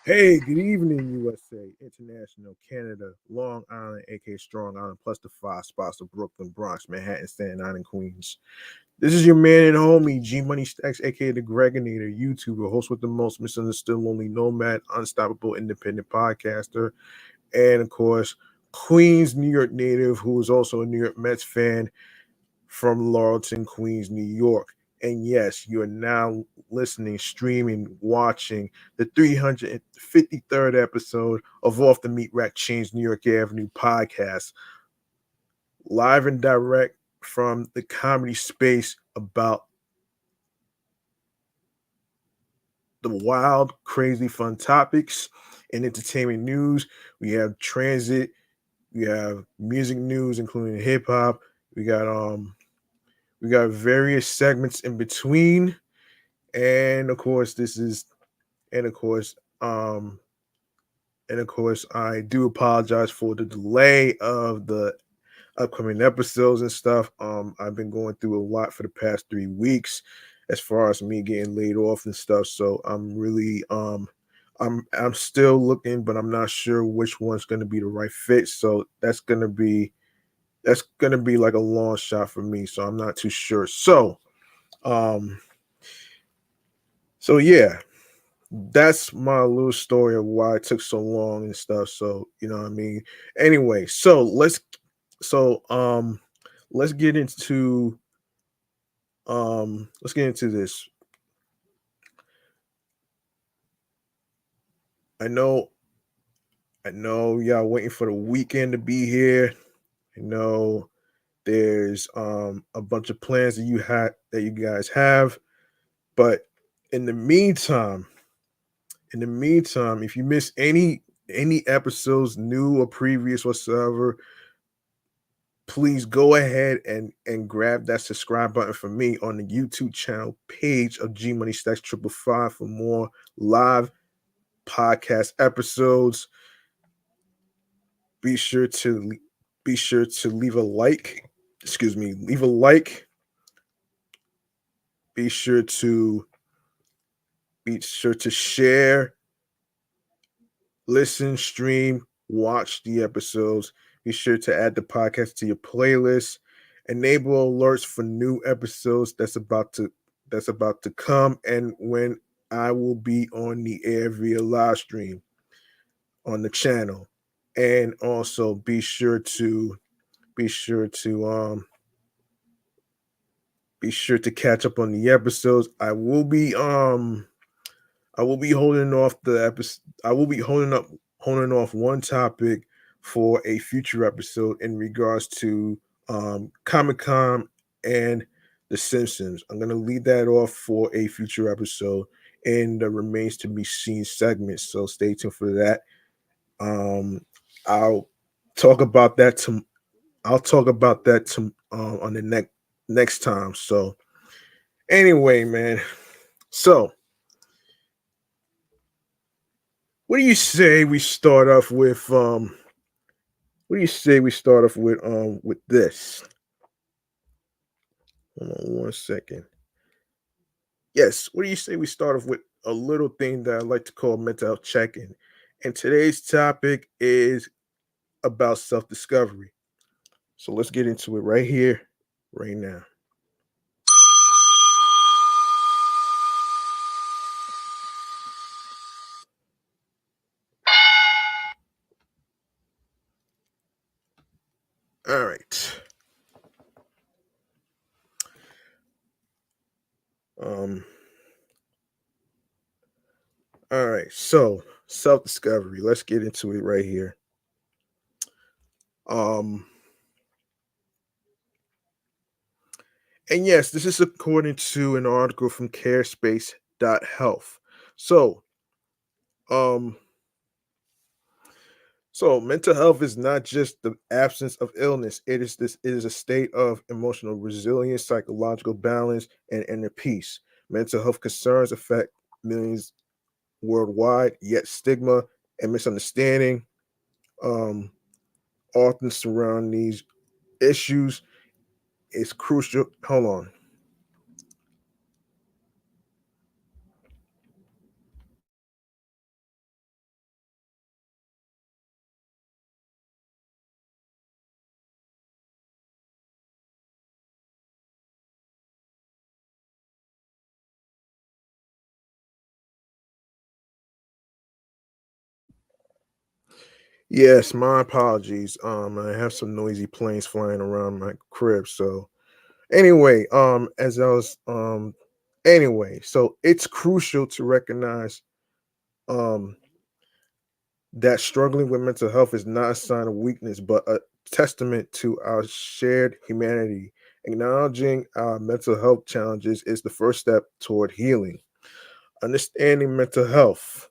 Hey, good evening, USA, International, Canada, Long Island, aka Strong Island, plus the five spots of Brooklyn, Bronx, Manhattan, Staten Island, Queens. This is your man and homie, G Money Stacks, aka the Gregonator, YouTuber, host with the most misunderstood, lonely nomad, unstoppable, independent podcaster, and of course, Queens, New York native, who is also a New York Mets fan from Laurelton, Queens, New York. And yes, you are now listening, streaming, watching the 353rd episode of Off the Meat Rack Chainz New York Avenue podcast, live and direct from the comedy space about the wild, crazy, fun topics and entertainment news. We have transit, we have music news, including hip hop. We got we got various segments in between, and of course this is and of course um I do apologize for the delay of the upcoming episodes and stuff. I've been going through a lot for the past 3 weeks as far as me getting laid off and stuff, so I'm really I'm still looking, but I'm not sure which one's going to be the right fit, so that's going to be like a long shot for me, so I'm not too sure. Um so yeah, that's my little story of why it took so long and stuff. So you know what I mean. Anyway, so let's get into this. I know y'all waiting for the weekend to be here. I know there's a bunch of plans that you guys have, but in the meantime, if you miss any episodes, new or previous whatsoever, please go ahead and grab that subscribe button for me on the YouTube channel page of G Money Stacks 555 for more live podcast episodes. Be sure to leave a like. Excuse me, leave a like. Be sure to share, listen, stream, watch the episodes. Be sure to add the podcast to your playlist. Enable alerts for new episodes that's about to come, and when I will be on the air via live stream on the channel. And also be sure to catch up on the episodes. I will be holding off the episode. I will be holding off one topic for a future episode in regards to Comic Con and The Simpsons. I'm gonna leave that off for a future episode in the remains to be seen segment. So stay tuned for that. Um, I'll talk about that to on the next time. So anyway, man. So what do you say we start off with with this? Hold on one second. Yes, what do you say we start off with a little thing that I like to call mental health check-in? And today's topic is about self-discovery. So let's get into it right here, right now. All right. Um, all right. So self-discovery. Let's get into it right here. Um, and yes, this is according to an article from carespace.health. So, um, mental health is not just the absence of illness. It is a state of emotional resilience, psychological balance, and inner peace. Mental health concerns affect millions worldwide, yet stigma and misunderstanding um, often surround these issues. It's crucial. Hold on. Yes, my apologies. I have some noisy planes flying around my crib. So anyway, as I was anyway, so it's crucial to recognize um that struggling with mental health is not a sign of weakness, but a testament to our shared humanity. Acknowledging our mental health challenges is the first step toward healing. Understanding mental health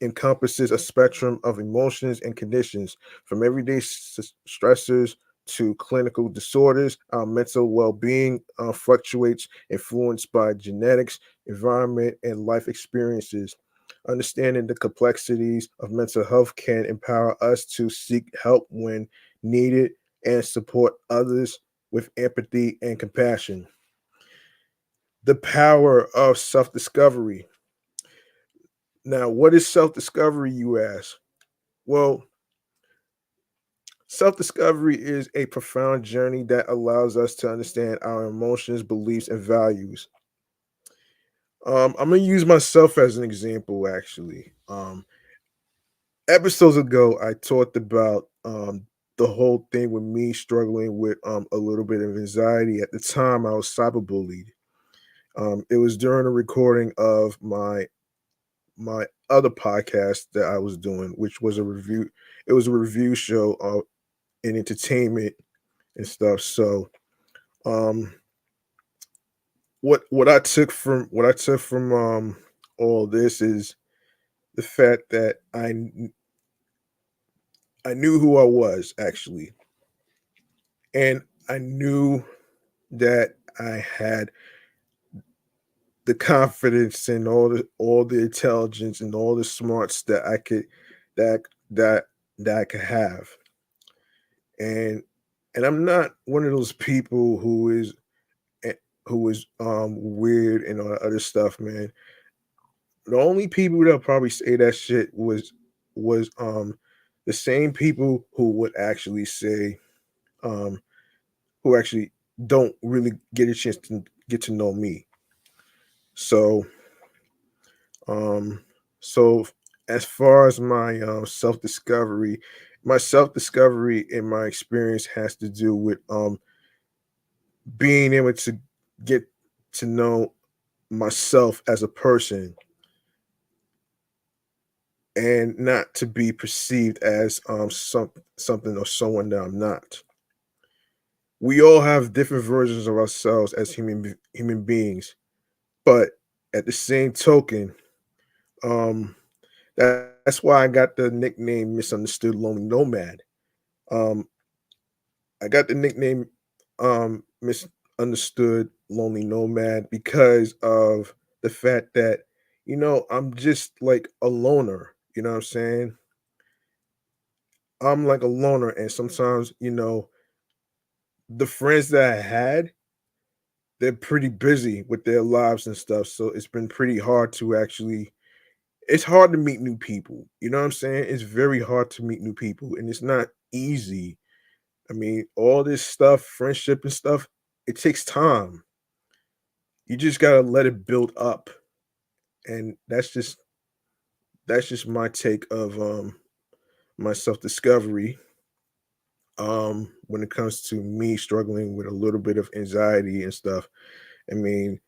encompasses a spectrum of emotions and conditions, from everyday stressors to clinical disorders. Our mental well being fluctuates, influenced by genetics, environment, and life experiences. Understanding the complexities of mental health can empower us to seek help when needed and support others with empathy and compassion. The power of self discovery. Now, what is self discovery, you ask? Well, self discovery is a profound journey that allows us to understand our emotions, beliefs, and values. I'm going to use myself as an example, actually. Episodes ago, I talked about the whole thing with me struggling with a little bit of anxiety. At the time, I was cyberbullied. It was during a recording of my other podcast that I was doing, which was a review. It was a review show in entertainment and stuff. So, um, what I took from all this is the fact that I knew who I was actually, and I knew that I had the confidence and all the intelligence and all the smarts that I could that that that I could have, and I'm not one of those people eh, who is weird and all that other stuff, man. The only people that probably say that shit was the same people who would actually say um who actually don't really get a chance to get to know me. So um so as far as my self discovery in my experience has to do with being able to get to know myself as a person and not to be perceived as something or someone that I'm not. We all have different versions of ourselves as human beings, but at the same token, um, that's why I got the nickname "Misunderstood Lonely Nomad." Um, I got the nickname "Misunderstood Lonely Nomad" because of the fact that I'm just like a loner. You know what I'm saying? I'm like a loner, and sometimes the friends that I had, they're pretty busy with their lives and stuff. So it's been pretty hard to actually. It's hard to meet new people. You know what I'm saying? It's very hard to meet new people, and it's not easy. I mean, all this stuff, friendship and stuff, it takes time. You just gotta let it build up, and that's just my take of my self discovery when it comes to me struggling with a little bit of anxiety and stuff. I mean,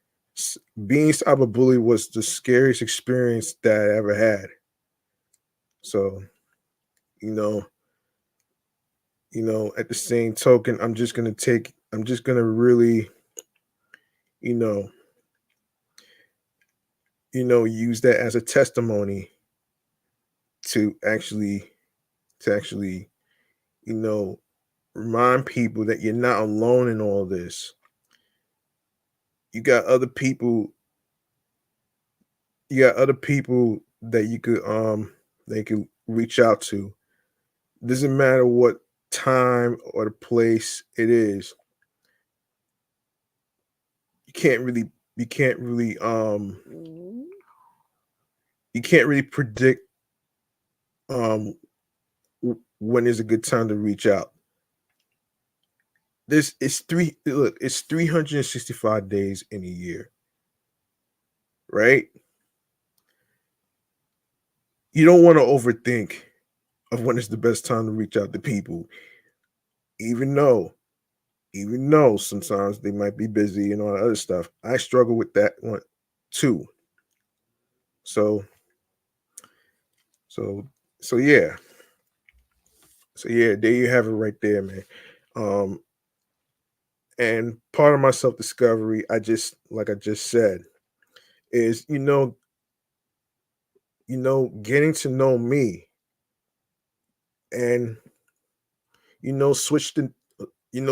being cyberbullied was the scariest experience that I ever had. So, you know, at the same token, I'm just gonna really, you know, use that as a testimony to actually, to actually, you know, remind people that you're not alone in all this. You got other people, that you could reach out to. Doesn't matter what time or the place it is. You can't really you can't really you can't really predict when is a good time to reach out. It's 365 days in a year, right? You don't want to overthink. of when is the best time to reach out to people, even though, even though sometimes they might be busy and all that other stuff. I struggle with that one too. So, so, so yeah, so yeah, there you have it right there, man. Um, and part of my self discovery, like I just said, is getting to know me and switch the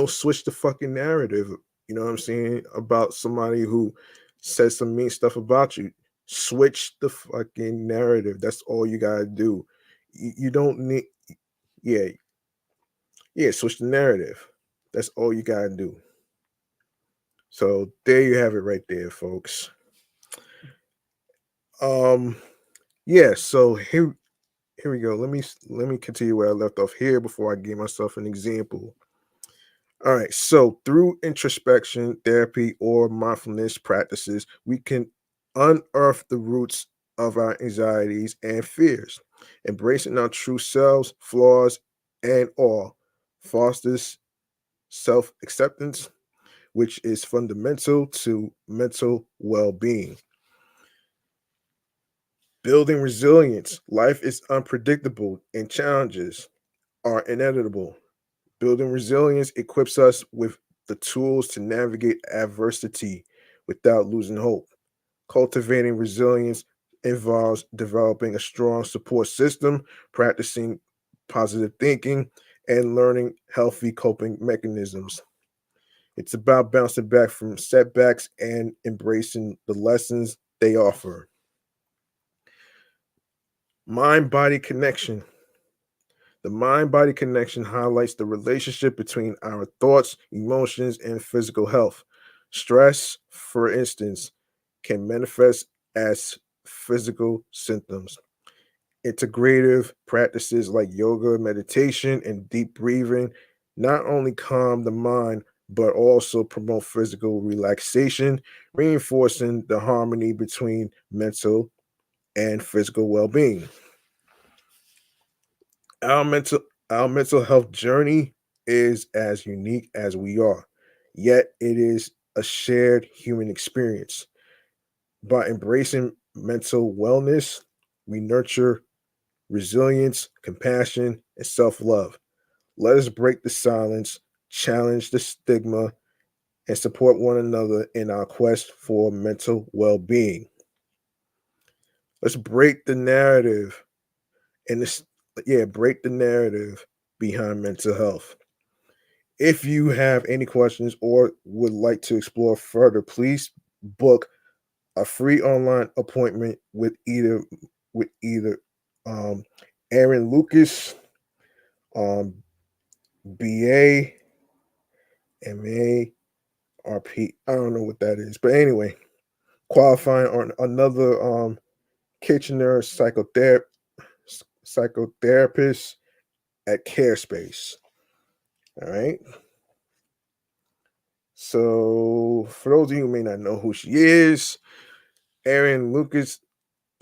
switch the fucking narrative. You know what I'm saying about somebody who says some mean stuff about you. Switch the fucking narrative. That's all you gotta do. You don't need, yeah, yeah. Switch the narrative. That's all you gotta do. So there you have it, right there, folks. Um, yeah. So here we go. Let me continue where I left off here before I give myself an example. All right. So through introspection, therapy, or mindfulness practices, we can unearth the roots of our anxieties and fears. Embracing our true selves, flaws, and all fosters self acceptance, which is fundamental to mental well being. Building resilience. Life is unpredictable and challenges are inevitable. Building resilience equips us with the tools to navigate adversity without losing hope. Cultivating resilience involves developing a strong support system, practicing positive thinking, and learning healthy coping mechanisms. It's about bouncing back from setbacks and embracing the lessons they offer. Mind body connection. The mind body connection highlights the relationship between our thoughts, emotions, and physical health. Stress, for instance, can manifest as physical symptoms. Integrative practices like yoga, meditation, and deep breathing not only calm the mind, but also promote physical relaxation, reinforcing the harmony between mental and physical well being. Our mental our mental health journey is as unique as we are, yet it is a shared human experience. By embracing mental wellness, we nurture resilience, compassion, and self-love. Let us break the silence, challenge the stigma, and support one another in our quest for mental well-being. Let's break the narrative and this yeah, break the narrative behind mental health. If you have any questions or would like to explore further, please book a free online appointment with either um, Aaron Lucas, BA, MA, RP. I don't know what that is, but anyway, qualifying on another Kitchener psychotherapist at CareSpace. All right. So, for those of you who may not know who she is, Erin Lucas,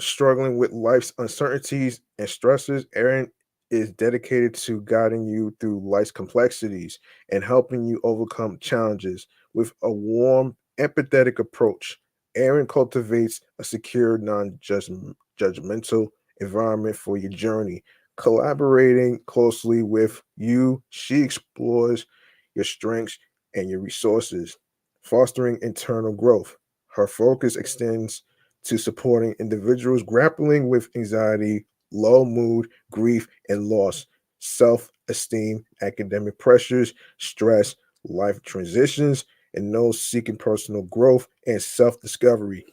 struggling with life's uncertainties and stresses, Erin is dedicated to guiding you through life's complexities and helping you overcome challenges with a warm, empathetic approach. Erin cultivates a secure, non judgmental environment for your journey. Collaborating closely with you, she explores your strengths and your resources, fostering internal growth. Her focus extends to supporting individuals grappling with anxiety, low mood, grief, and loss, self esteem, academic pressures, stress, life transitions, and those seeking personal growth and self discovery.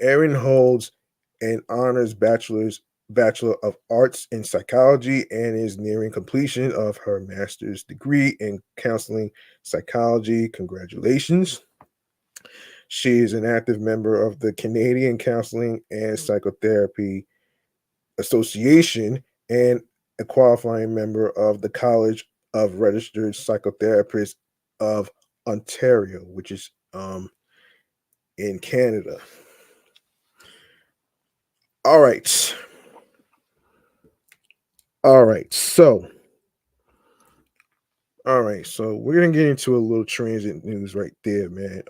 Erin holds an honors Bachelor of Arts in Psychology and is nearing completion of her master's degree in counseling psychology. Congratulations. She is an active member of the Canadian Counseling and Psychotherapy Association and a qualifying member of the College of Registered Psychotherapists of Ontario, which is in Canada. All right. All right, so we're gonna get into a little transit news right there, man.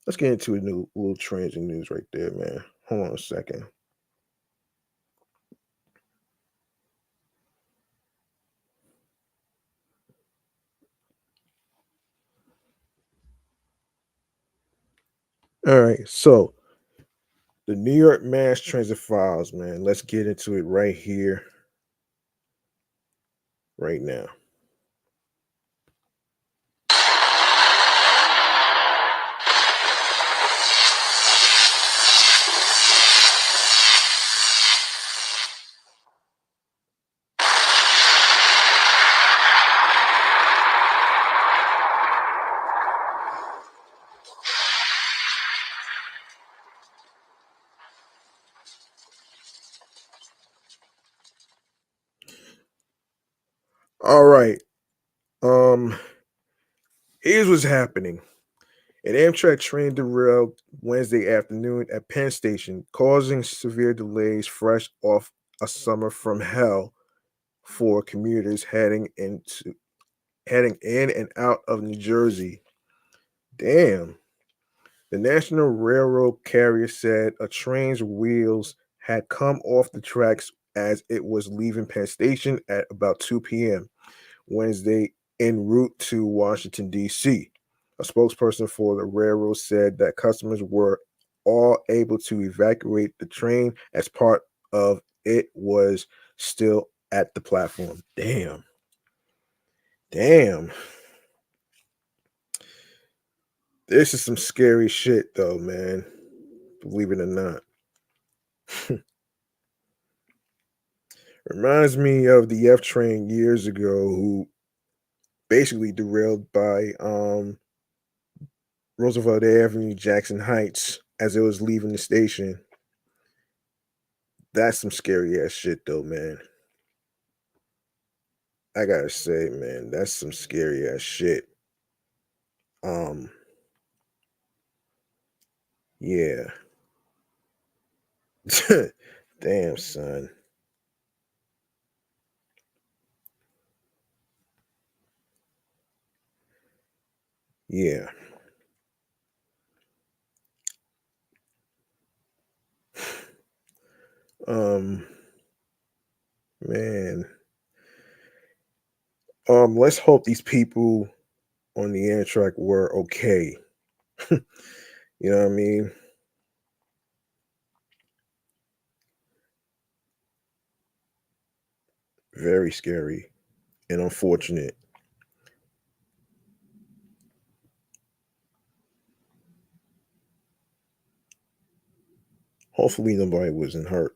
Let's get into a new little transit news right there, man. Hold on a second. All right, so the New York Mass Transit files, man. Let's get into it right here, right now. All right. Um, Here's what's happening. An Amtrak train derailed Wednesday afternoon at Penn Station, causing severe delays fresh off a summer from hell for commuters heading in and out of New Jersey. Damn. The National Railroad carrier said a train's wheels had come off the tracks as it was leaving Penn Station at about 2 p.m. Wednesday en route to Washington, D.C. A spokesperson for the railroad said that customers were all able to evacuate the train as part of it was still at the platform. Damn. Damn. This is some scary shit, though, man. Believe it or not. Reminds me of the F train years ago who basically derailed by Roosevelt Avenue, Jackson Heights as it was leaving the station. That's some scary ass shit though, man. I gotta say, man, that's some scary ass shit. Um, yeah. Damn, son. Yeah. Um, man. Let's hope these people on the Amtrak were okay. You know what I mean? Very scary and unfortunate. Hopefully nobody wasn't hurt.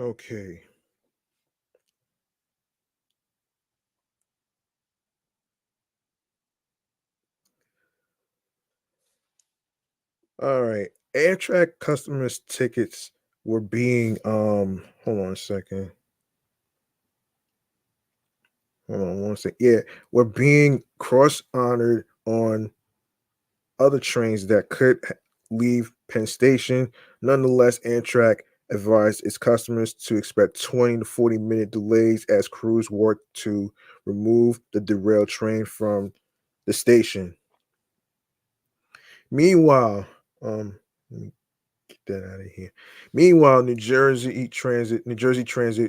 Okay. All right. Amtrak customers' tickets were being hold on a second. Hold on one second. Yeah, were being cross honored on other trains that could leave Penn Station. Nonetheless, Amtrak advised its customers to expect 20 to 40-minute delays as crews worked to remove the derailed train from the station. Meanwhile, let me get that out of here. Meanwhile, New Jersey Transit,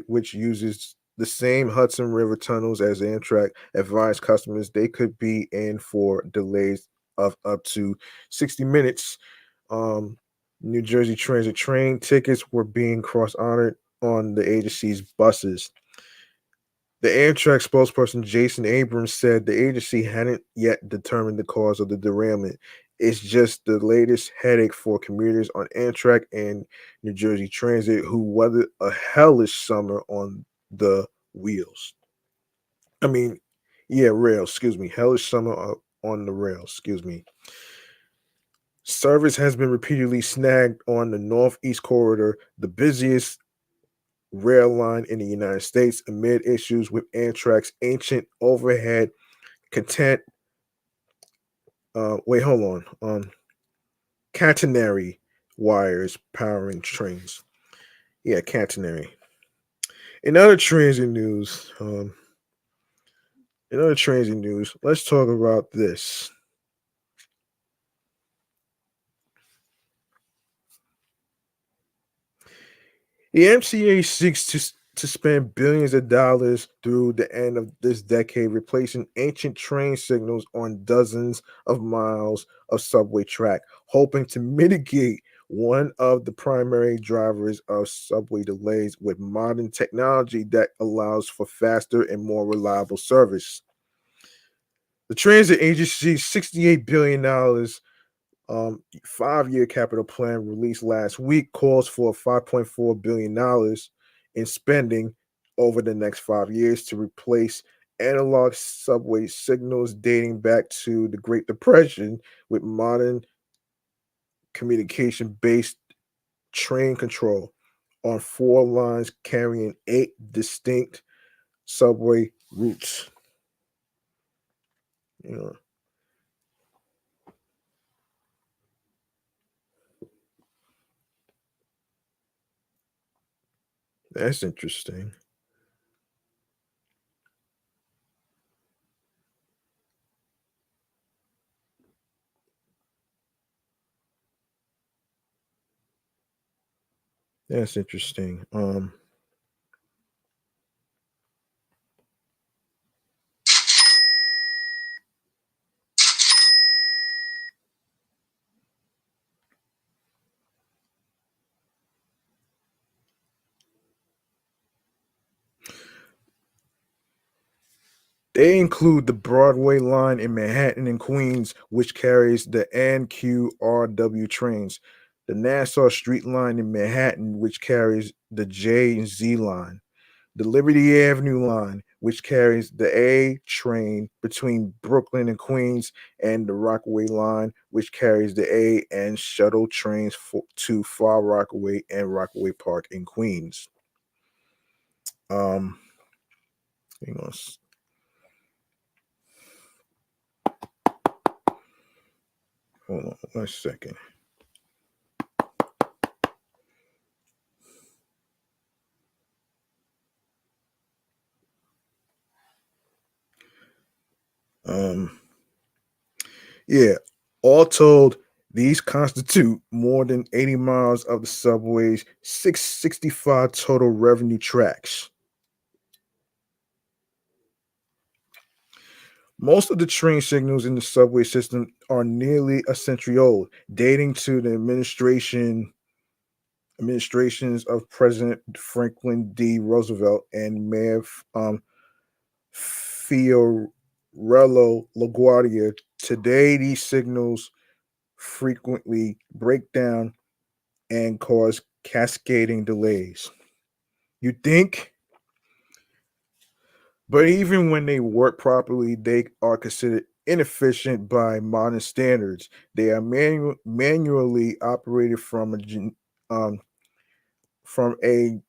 which uses the same Hudson River tunnels as Amtrak, advised customers they could be in for delays of up to 60 minutes. Um, New Jersey Transit train tickets were being cross honored on the agency's buses. The Amtrak spokesperson Jason Abrams said the agency hadn't yet determined the cause of the derailment. It's just the latest headache for commuters on Amtrak and New Jersey Transit who weathered a hellish summer on the wheels. I mean, yeah, rails, excuse me. Hellish summer on the rails, excuse me. Service has been repeatedly snagged on the Northeast Corridor, the busiest rail line in the United States, amid issues with Amtrak's ancient overhead content. Wait, hold on. Catenary wires powering trains. Yeah, catenary. In other transit news, let's talk about this. The MCA seeks to spend billions of dollars through the end of this decade replacing ancient train signals on dozens of miles of subway track, hoping to mitigate one of the primary drivers of subway delays with modern technology that allows for faster and more reliable service. The transit agency's $68 billion 5-year capital plan released last week calls for $5.4 billion in spending over the next 5 years to replace analog subway signals dating back to the Great Depression with modern communication based train control on 4 lines carrying 8 distinct subway routes. You know, that's interesting. That's interesting. They include the Broadway line in Manhattan and Queens, which carries the NQRW trains, the Nassau Street line in Manhattan, which carries the J and Z line, the Liberty Avenue line, which carries the A train between Brooklyn and Queens, and the Rockaway line, which carries the A and shuttle trains to Far Rockaway and Rockaway Park in Queens. Um, hang on, hold on one second. Um, Yeah, all told, These constitute more than 80 miles of the subway's 665 total revenue tracks. Most of the train signals in the subway system are nearly a century old, dating to the administrations of President Franklin D. Roosevelt and Mayor Fiorello LaGuardia. Today, these signals frequently break down and cause cascading delays. You think, but even when they work properly, they are considered inefficient by modern standards. They are manually operated um, from a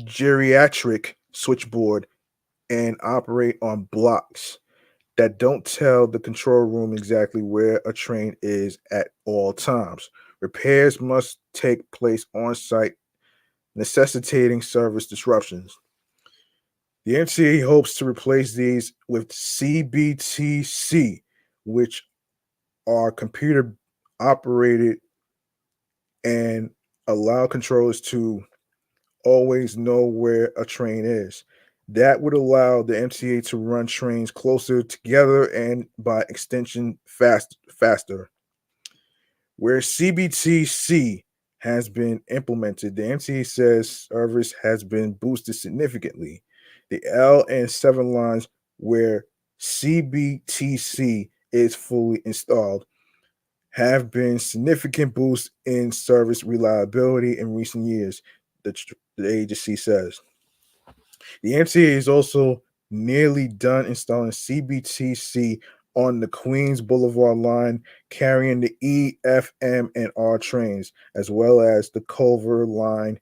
geriatric switchboard and operate on blocks that don't tell the control room exactly where a train is at all times. Repairs must take place on site, necessitating service disruptions. The MTA hopes to replace these with CBTC, which are computer operated and allow controllers to always know where a train is. That would allow the MTA to run trains closer together and by extension faster. Where CBTC has been implemented, the MTA says service has been boosted significantly. The L and 7 lines where CBTC is fully installed have been significant boosts in service reliability in recent years, the agency says. The MTA is also nearly done installing CBTC on the Queens Boulevard line, carrying the E, F, M, and R trains, as well as the Culver line,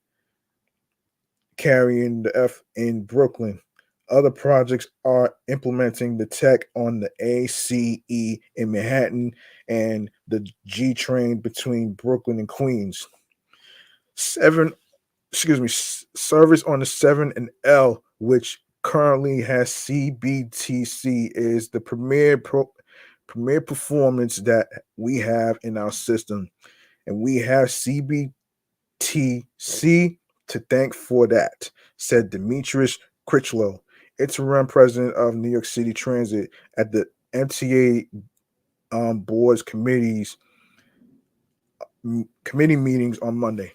carrying the F in Brooklyn. Other projects are implementing the tech on the ACE in Manhattan and the G train between Brooklyn and Queens. Seven service on the 7 and L, which currently has CBTC, is the premier performance that we have in our system. And we have CBTC to thank for that, said Demetrius Critchlow, interim president of New York City Transit, at the MTA board's committee meetings on Monday.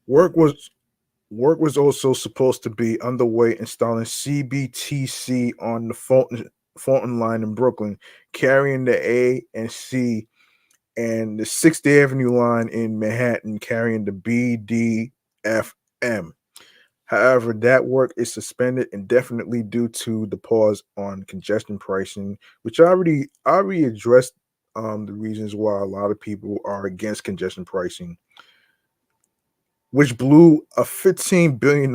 Work was Work was also supposed to be underway installing CBTC on the Fulton line in Brooklyn, carrying the A and C, and the 6th Avenue line in Manhattan, carrying the B, D, F, M. However, that work is suspended indefinitely due to the pause on congestion pricing, which I already addressed the reasons why a lot of people are against congestion pricing, which blew a $15 billion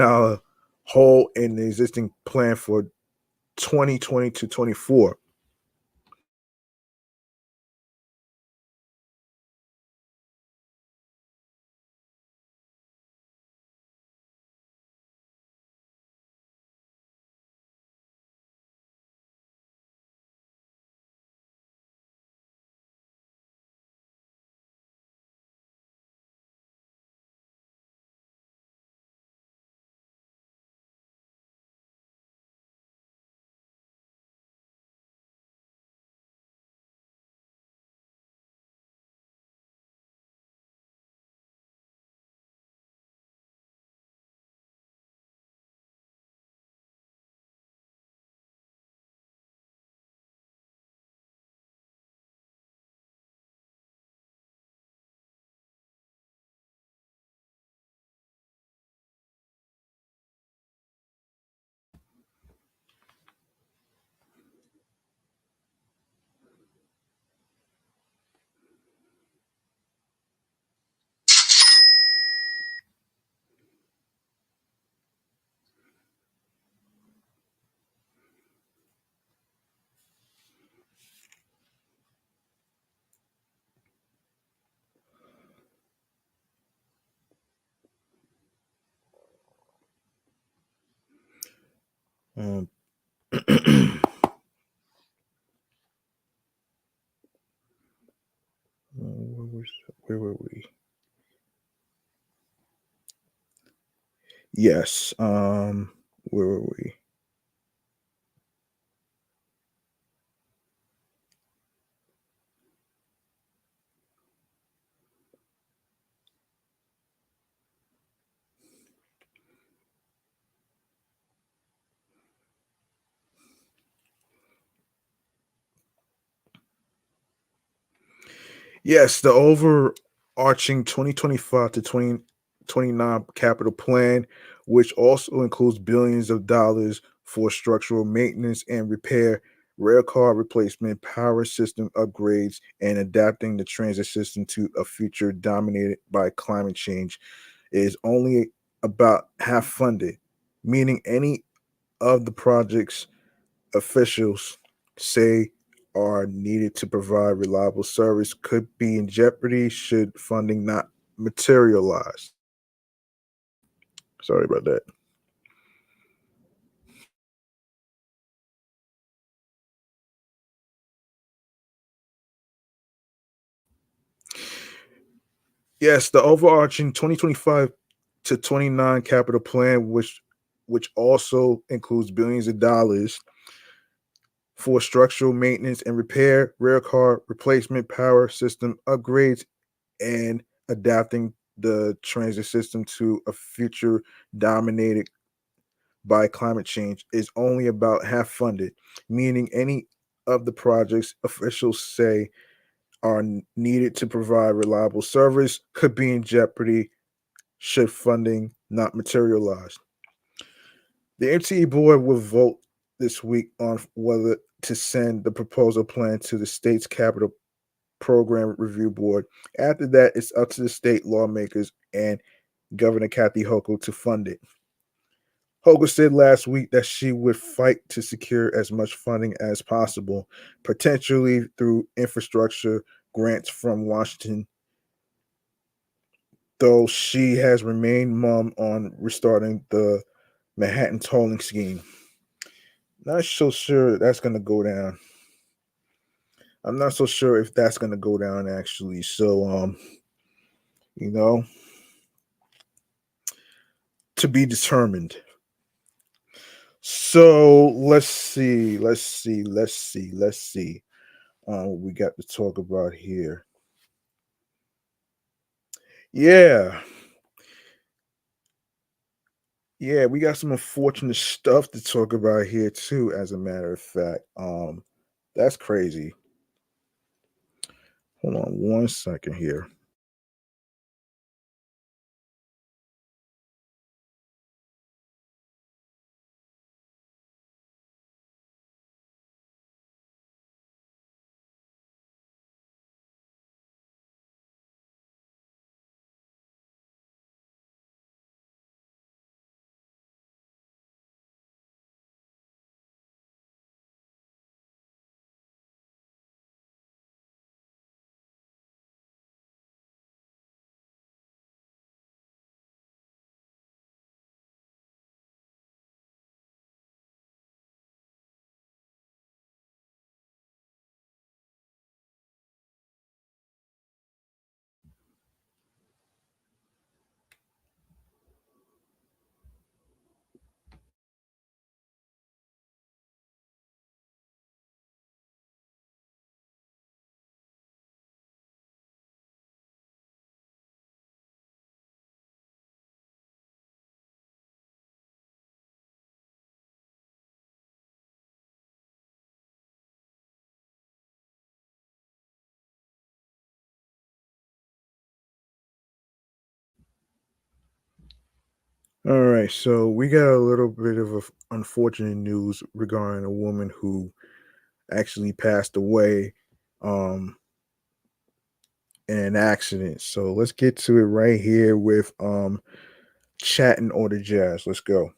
hole in the existing plan for 2020 to 24. Um, where were we? Yes. Where were we? Yes, the overarching 2025 to 2029 capital plan, which also includes billions of dollars for structural maintenance and repair, rail car replacement, power system upgrades, and adapting the transit system to a future dominated by climate change, is only about half funded, meaning any of the projects officials say are needed to provide reliable service could be in jeopardy should funding not materialize. Sorry about that. Yes, the overarching 2025 to 29 capital plan, which also includes billions of dollars for structural maintenance and repair, rail car replacement, power system upgrades, and adapting the transit system to a future dominated by climate change is only about half funded, meaning any of the projects officials say are needed to provide reliable service could be in jeopardy should funding not materialize. The MTE board will vote this week on whether to send the proposal plan to the state's capital program review board. After that, it's up to the state lawmakers and Governor Kathy Hochul to fund it. Hogan said last week that she would fight to secure as much funding as possible, potentially through infrastructure grants from Washington, though she has remained mum on restarting the Manhattan tolling scheme. Not so sure that's going to go down. I'm not so sure if that's going to go down actually. So, you know, to be determined. So let's see. What we got to talk about here. Yeah, yeah, we got some unfortunate stuff to talk about here too. As a matter of fact, that's crazy. Hold on one second here. All right, so we got a little bit of unfortunate news regarding a woman who actually passed away um in an accident. So let's get to it right here with chatting or the jazz. Let's go.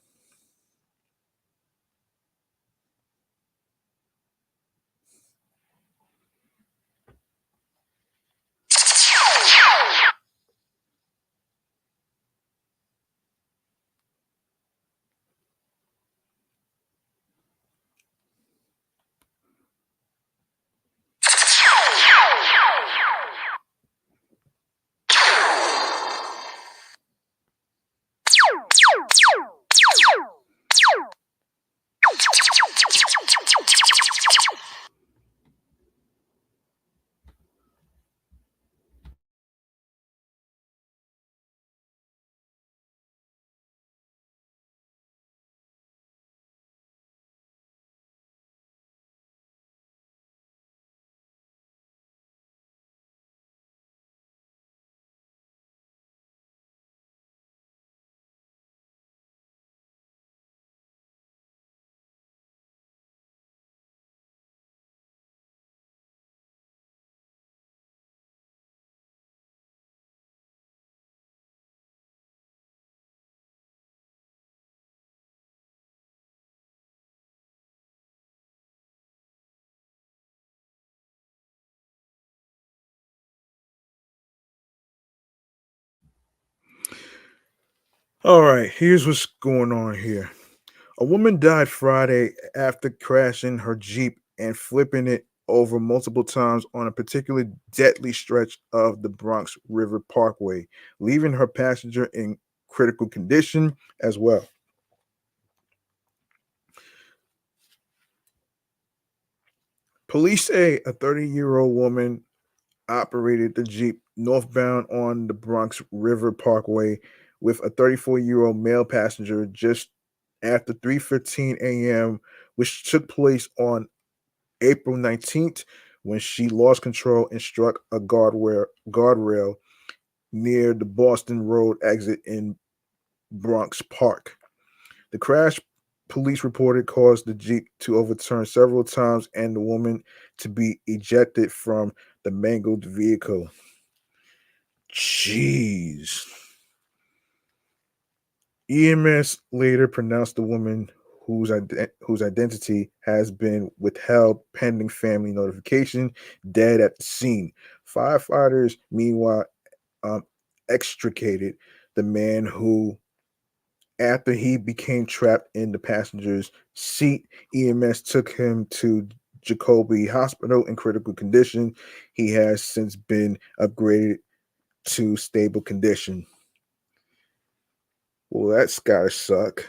All right, here's what's going on here. A woman died Friday after crashing her Jeep and flipping it over multiple times on a particularly deadly stretch of the Bronx River Parkway, leaving her passenger in critical condition as well. Police say a 30-year-old woman operated the Jeep northbound on the Bronx River Parkway with a 34-year-old male passenger just after 3:15 a.m., which took place on April 19th when she lost control and struck a guardrail near the Boston Road exit in Bronx Park. The crash, police reported, caused the Jeep to overturn several times and the woman to be ejected from the mangled vehicle. Jeez. EMS later pronounced the woman whose identity has been withheld pending family notification dead at the scene. Firefighters, meanwhile, um, extricated the man who, after he became trapped in the passenger's seat, EMS took him to Jacoby Hospital in critical condition. He has since been upgraded to stable condition. Well, that's gotta suck.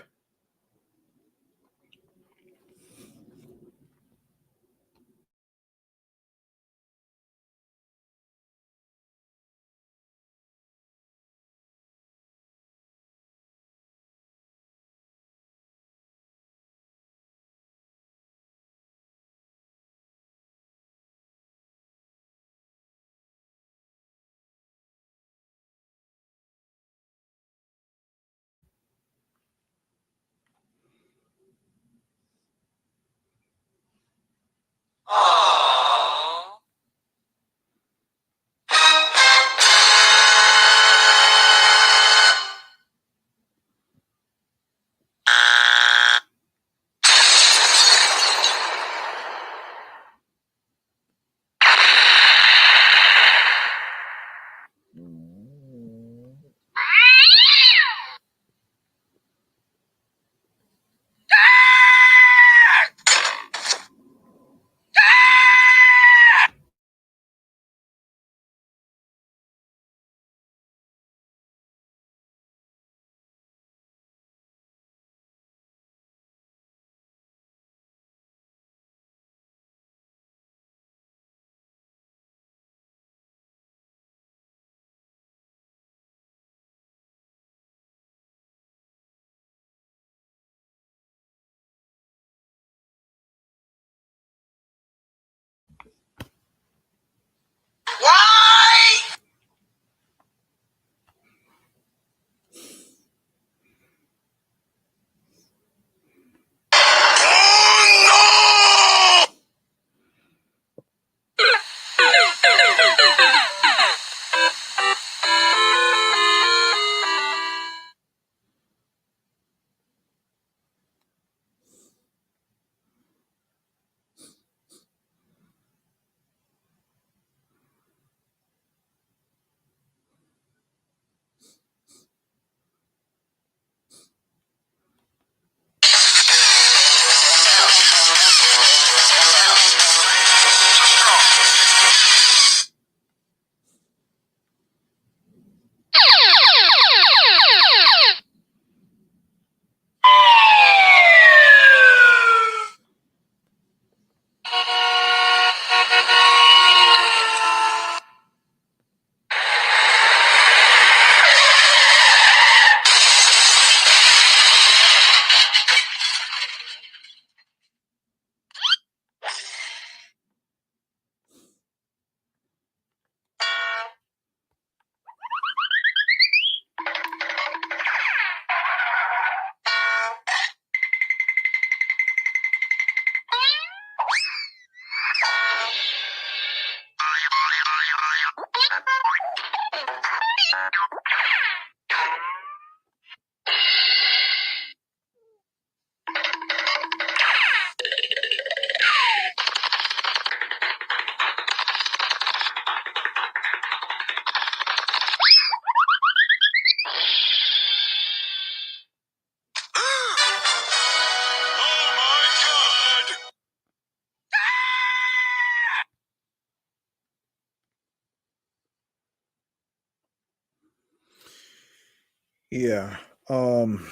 Yeah. Um.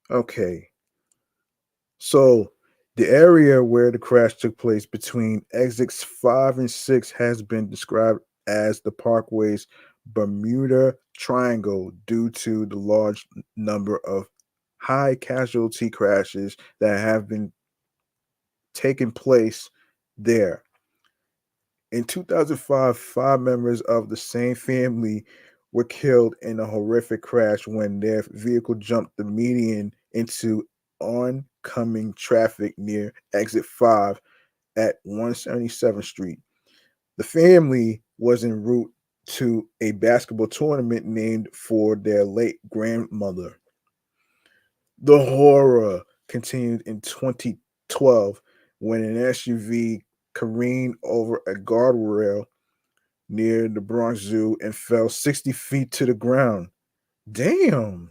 Okay. So the area where the crash took place between exits 5 and 6 has been described as the Parkway's Bermuda Triangle due to the large number of high casualty crashes that have been taking place there. In 2005, 5 members of the same family were killed in a horrific crash when their vehicle jumped the median into oncoming traffic near exit 5 at 177th Street. The family was en route to a basketball tournament named for their late grandmother. The horror continued in 2012 when an SUV careened over a guardrail near the Bronx Zoo and fell 60 feet to the ground. Damn.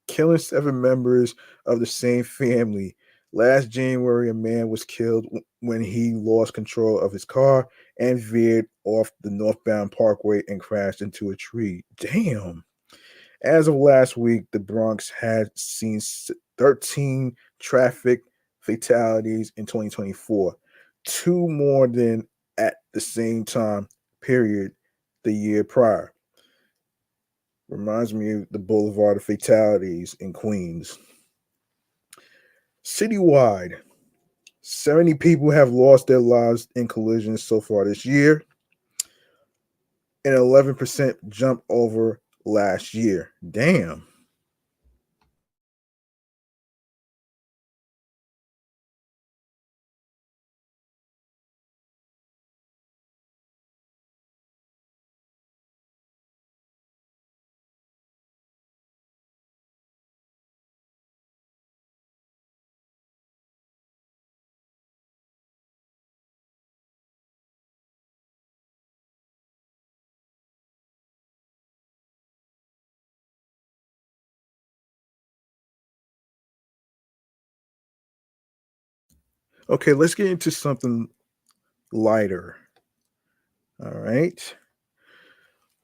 Killing 7 members of the same family. Last January, a man was killed when he lost control of his car and veered off the northbound parkway and crashed into a tree. Damn. As of last week, the Bronx had seen 13 traffic fatalities in 2024, two more than at the same time period the year prior. Reminds me of the Boulevard of Fatalities in Queens. Citywide, 70 people have lost their lives in collisions so far this year, an 11% jump over last year. Damn. Okay, let's get into something lighter. All right.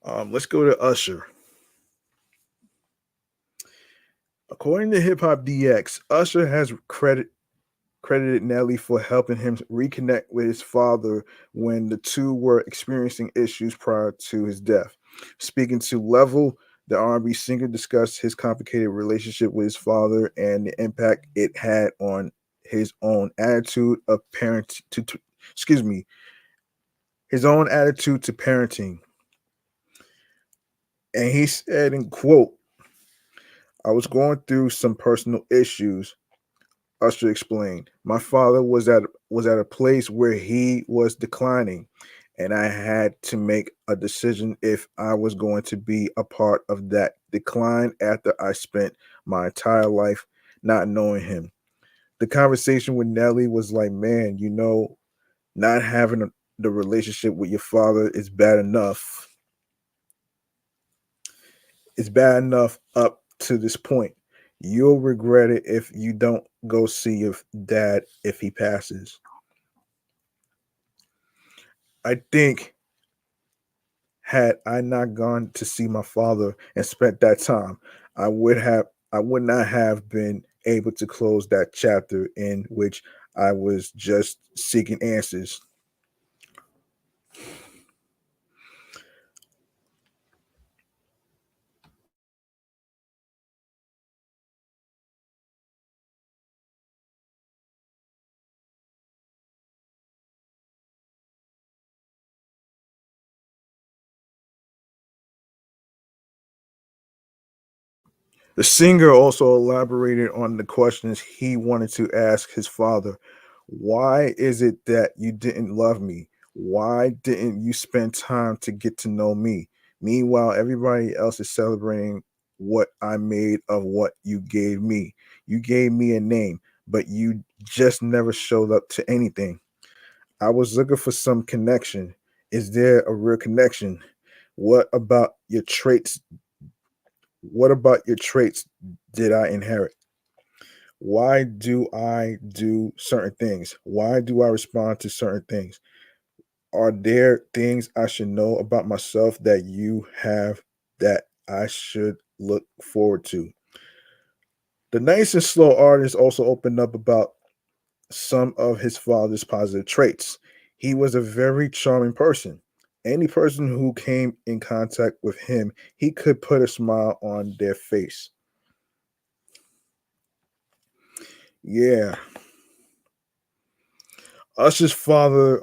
Let's go to Usher. According to Hip Hop DX, Usher has credited Nelly for helping him reconnect with his father when the two were experiencing issues prior to his death. Speaking to Level, the R&B singer discussed his complicated relationship with his father and the impact it had on his own attitude of parent to excuse me, his own attitude to parenting. And he said in quote, I was going through some personal issues. Usher explained, "My father was at a place where he was declining, and I had to make a decision if I was going to be a part of that decline after I spent my entire life not knowing him." The conversation with Nelly was like, "Man, not having the relationship with your father is bad enough. It's bad enough up to this point. You'll regret it if you don't go see your dad if he passes." I think had I not gone to see my father and spent that time, I would not have been able to close that chapter in which I was just seeking answers. The singer also elaborated on the questions he wanted to ask his father. Why is it that you didn't love me? Why didn't you spend time to get to know me? Meanwhile, everybody else is celebrating what I made of what you gave me. You gave me a name, but you just never showed up to anything. I was looking for some connection. Is there a real connection? What about your traits what about your traits did I inherit? Why do I do certain things? Why do I respond to certain things? Are there things I should know about myself that you have that I should look forward to. The Nice and Slow artist also opened up about some of his father's positive traits. He was a very charming person. Any person who came in contact with him, he could put a smile on their face. Yeah. Usher's father,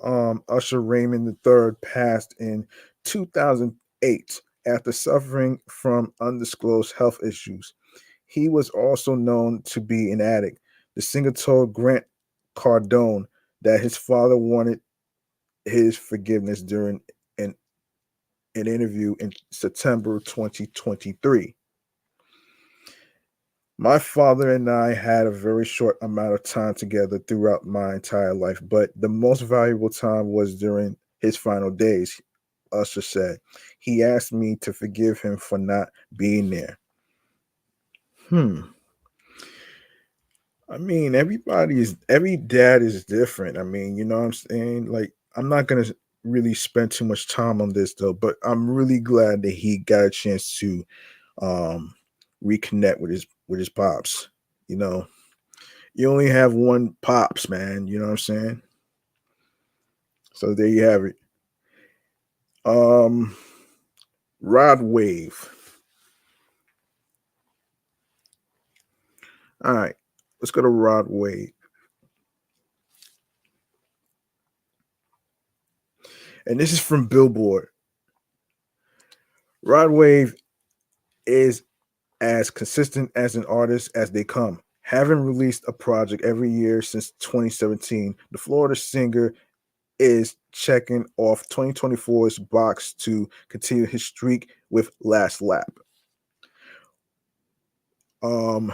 Usher Raymond III, passed in 2008 after suffering from undisclosed health issues. He was also known to be an addict. The singer told Grant Cardone that his father wanted his forgiveness during an, an interview in September 2023. My father and I had a very short amount of time together throughout my entire life, but the most valuable time was during his final days, Usher said. He asked me to forgive him for not being there. Hmm. I mean, every dad is different. I mean, you know what I'm saying? Like, I'm not gonna really spend too much time on this though, but I'm really glad that he got a chance to um reconnect with his pops. You know, you only have one pops, man. You know what I'm saying? So there you have it. Um, Rod Wave. All right, let's go to Rod Wave, and this is from Billboard. Rod Wave is as consistent as an artist as they come. Having released a project every year since 2017, the Florida singer is checking off 2024's box to continue his streak with Last Lap. Um,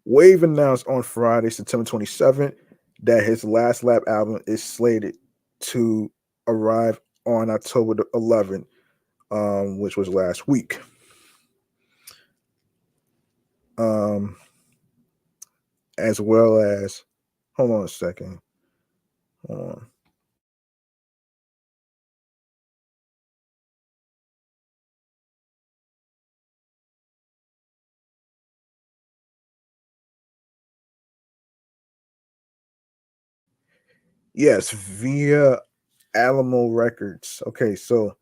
Wave announced on Friday, September 27th, that his Last Lap album is slated to arrive on October the 11th, which was last week. Um, as well as, hold on a second. Hold on. Yes, via Alamo Records. Okay, so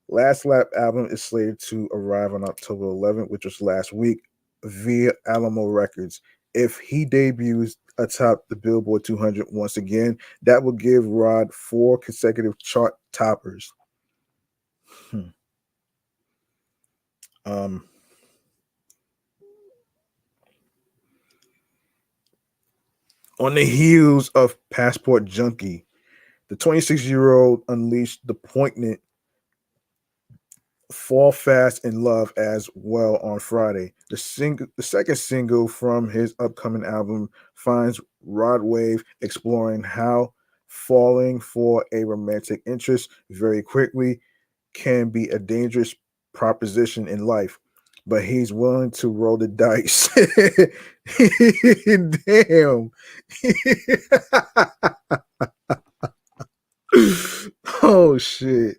Last Lap album is slated to arrive on October 11th, which was last week, via Alamo Records. If he debuts atop the Billboard 200 once again, that will give Rod four consecutive chart toppers. Hmm. Um, on the heels of Passport Junkie, the 26-year-old unleashed the poignant Fall Fast in Love as well on Friday. The second single from his upcoming album finds Rod Wave exploring how falling for a romantic interest very quickly can be a dangerous proposition in life. But he's willing to roll the dice. Damn. Oh shit.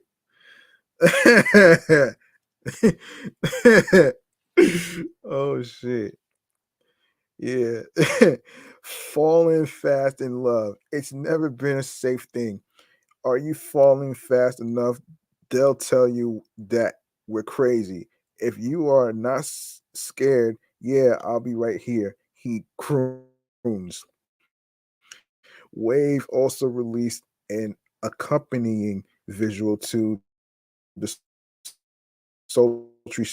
Oh shit. Yeah. Falling fast in love. It's never been a safe thing. Are you falling fast enough? They'll tell you that we're crazy. If you are not scared, yeah, I'll be right here. He croons. Wave also released an accompanying visual to the sultry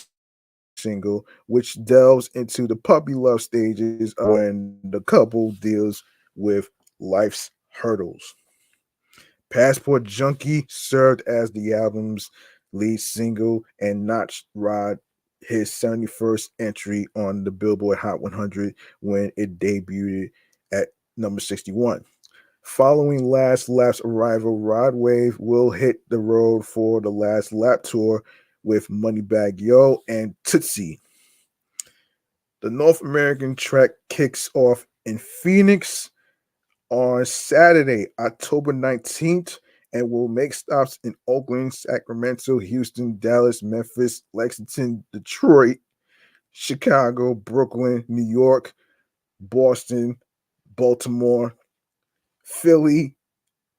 single, which delves into the puppy love stages when the couple deals with life's hurdles. Passport Junkie served as the album's lead single and notched Rod his 71st entry on the Billboard Hot 100 when it debuted at number 61. Following Last Lap's arrival, Rod Wave will hit the road for the Last Lap tour with Moneybag Yo and Tootsie. The North American trek kicks off in Phoenix on Saturday, October 19th, and will make stops in Oakland, Sacramento, Houston, Dallas, Memphis, Lexington, Detroit, Chicago, Brooklyn, New York, Boston, Baltimore, Philly,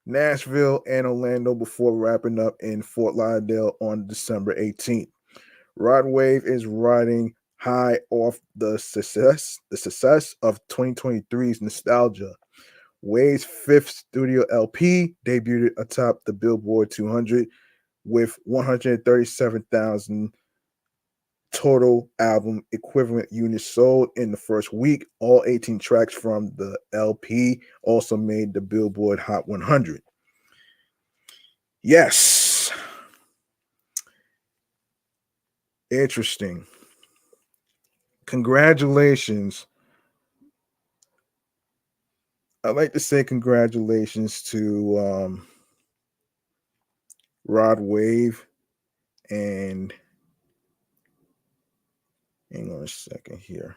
Nashville, and Orlando before wrapping up in Fort Lauderdale on December 18th. Rod Wave is riding high off the success of 2023's Nostalgia. Wave's fifth studio LP debuted atop the Billboard 200 with 137,000 total album equivalent units sold in the first week. All 18 tracks from the LP also made the Billboard Hot 100. Yes, interesting. Congratulations. I'd like to say congratulations to Rod Wave and hang on a second here.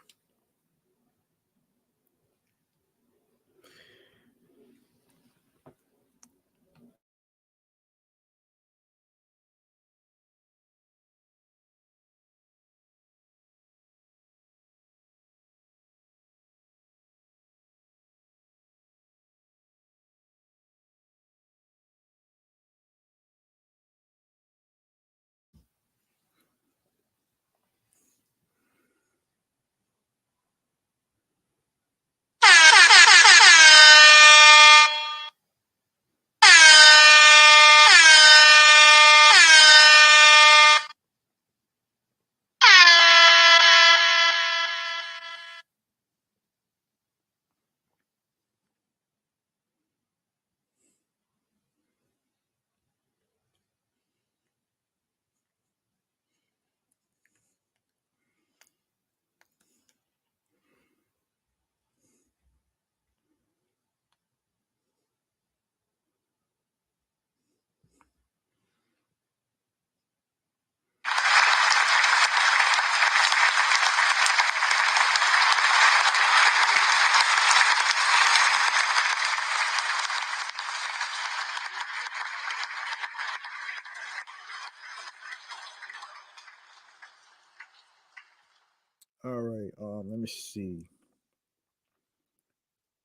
All right, let me see.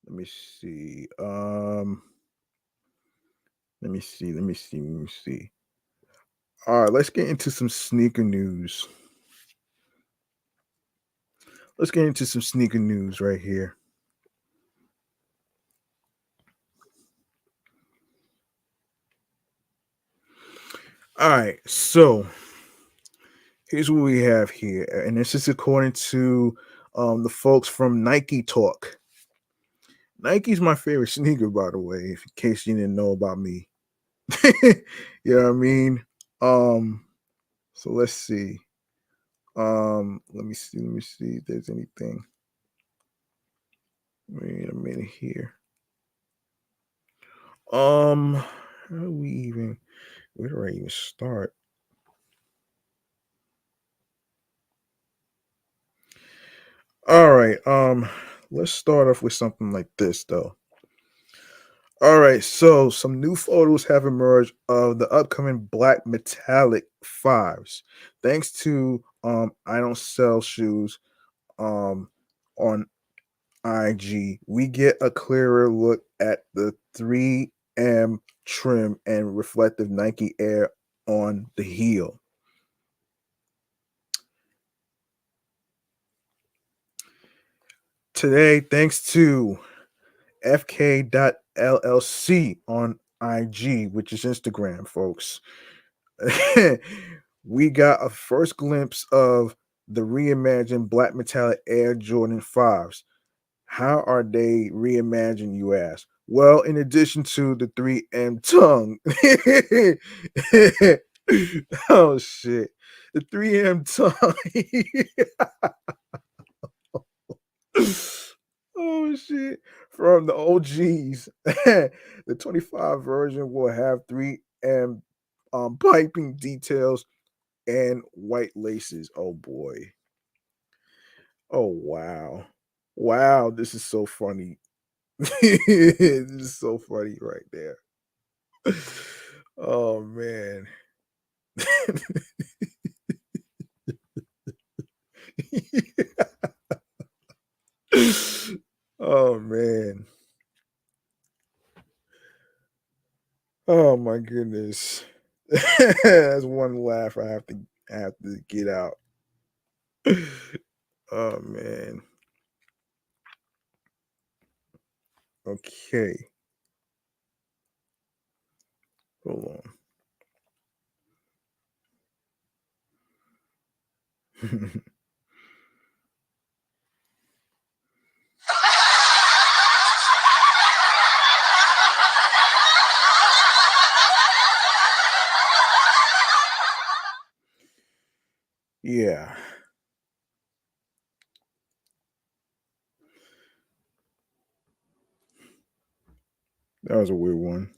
Let me see. Let me see. All right, let's get into some sneaker news. Let's get into some sneaker news right here. All right, so here's what we have here, and this is according to the folks from Nike Talk. Nike's my favorite sneaker, by the way, if in case you didn't know about me. You know what I mean? So let's see. Let me see if there's anything. Wait a minute here. How do we even where do I even start? All right. Let's start off with something like this though. All right, so some new photos have emerged of the upcoming black metallic fives. Thanks to I don't sell shoes on IG, we get a clearer look at the 3M trim and reflective Nike Air on the heel. Today, thanks to fk.llc on IG, which is Instagram, folks. We got a first glimpse of the reimagined black metallic Air Jordan 5s. How are they reimagined, you ask? Well, in addition to the 3M tongue. Oh, shit. The 3M tongue. Oh shit! From the OGs, the 25 version will have 3M piping details and white laces. Oh boy! Oh wow! Wow! This is so funny. This is so funny right there. Oh man. Oh man. Oh my goodness. That's one laugh I have to get out. Oh man. Okay. Hold on. Yeah. That was a weird one.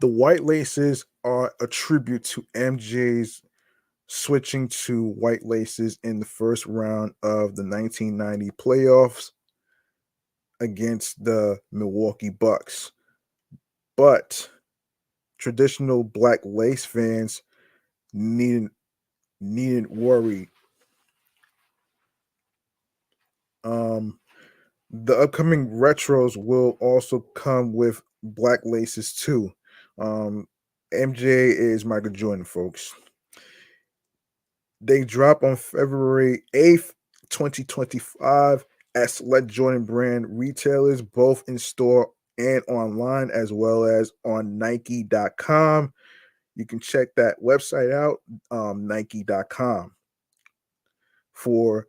The white laces are a tribute to MJ's switching to white laces in the first round of the 1990 playoffs against the Milwaukee Bucks. But traditional black lace fans needn't needn't worry. Um, the upcoming retros will also come with black laces too. Um, MJ is Michael Jordan, folks. They drop on February 8th, 2025 at select Jordan brand retailers, both in store and online, as well as on Nike.com. You can check that website out, Nike.com, for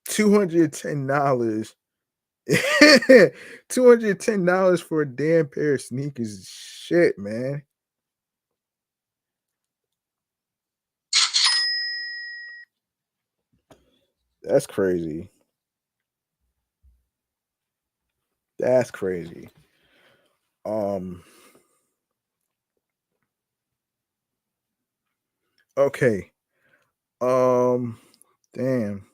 $210. $210 for a damn pair of sneakers. Is shit, man. That's crazy. That's crazy. Um, okay. Um, damn.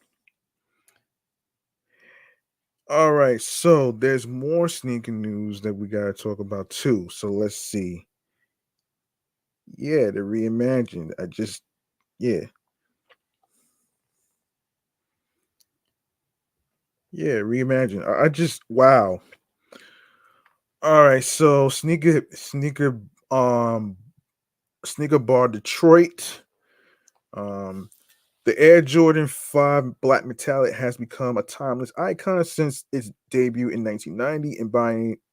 All right, so there's more sneaker news that we gotta talk about too. So let's see. Yeah, the reimagined. Yeah, yeah, reimagined. I just wow. All right, so sneaker bar Detroit. Um, the Air Jordan 5 Black Metallic has become a timeless icon since its debut in 1990,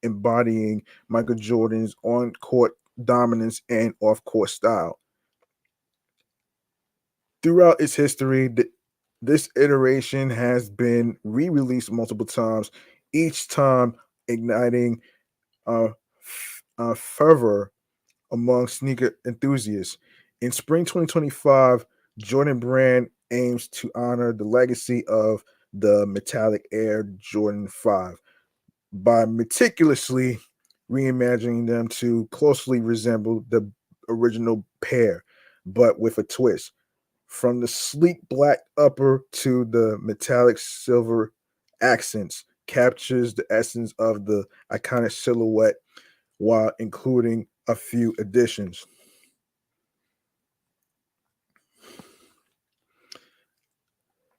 embodying Michael Jordan's on court dominance and off court style. Throughout its history, this iteration has been re released multiple times, each time igniting fervor among sneaker enthusiasts. In spring 2025, Jordan Brand aims to honor the legacy of the metallic Air Jordan 5 by meticulously reimagining them to closely resemble the original pair, but with a twist. From the sleek black upper to the metallic silver accents, captures the essence of the iconic silhouette while including a few additions.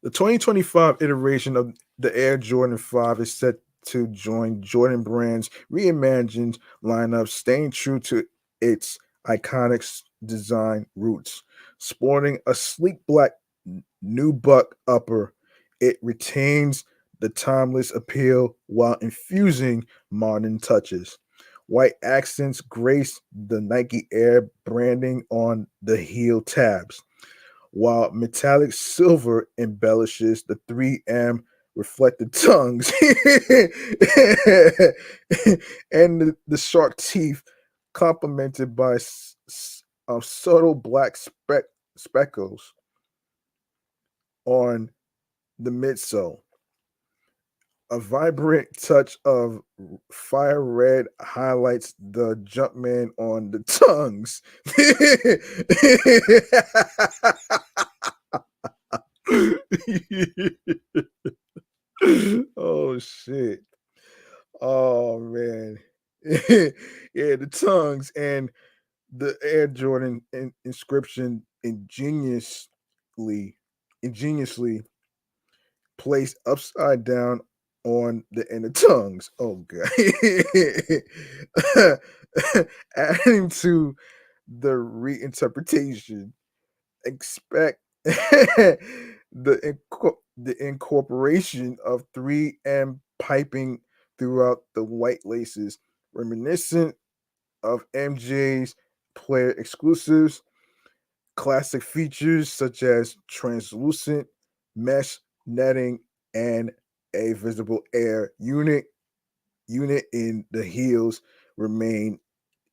The 2025 iteration of the Air Jordan 5 is set to join Jordan Brand's reimagined lineup, staying true to its iconic design roots. Sporting a sleek black nubuck upper, it retains the timeless appeal while infusing modern touches. White accents grace the Nike Air branding on the heel tabs, while metallic silver embellishes the 3M reflected tongues and the shark teeth, complemented by of subtle black speckles on the midsole. A vibrant touch of fire red highlights the Jumpman on the tongues. Oh shit. Oh man. Yeah, the tongues and the Air Jordan inscription ingeniously placed upside down on the inner tongues. Oh god. Adding to the reinterpretation, expect the incorporation of 3M piping throughout the white laces, reminiscent of MJ's player exclusives. Classic features such as translucent mesh netting and a visible air unit in the heels remain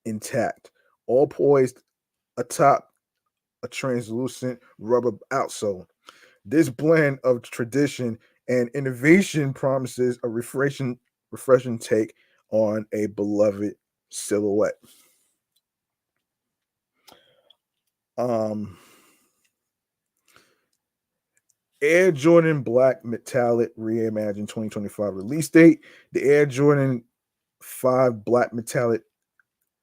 intact, all poised atop a translucent rubber outsole. This blend of tradition and innovation promises a refreshing take on a beloved silhouette. Um, Air Jordan Black Metallic Reimagined 2025 release date. The Air Jordan 5 Black Metallic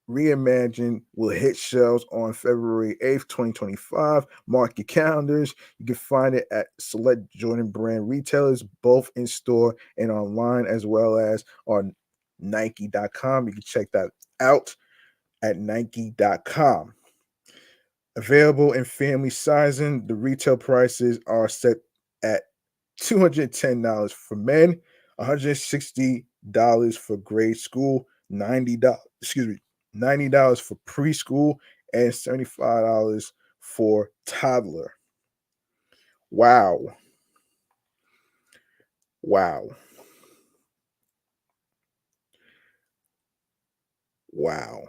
Reimagined will hit shelves on February 8th, 2025. Mark your calendars. You can find it at select Jordan brand retailers, both in store and online, as well as on Nike.com. You can check that out at Nike.com. Available in family sizing. The retail prices are set at $210 for men, $160 for grade school, $90 for preschool, and $75 for toddler. Wow. Wow. Wow.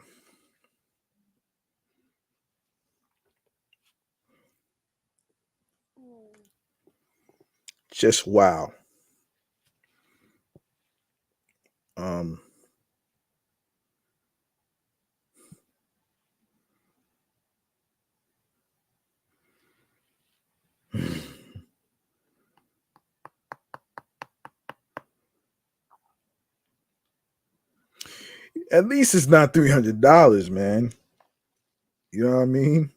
Just wow. Um at least it's not $300, man. You know what I mean?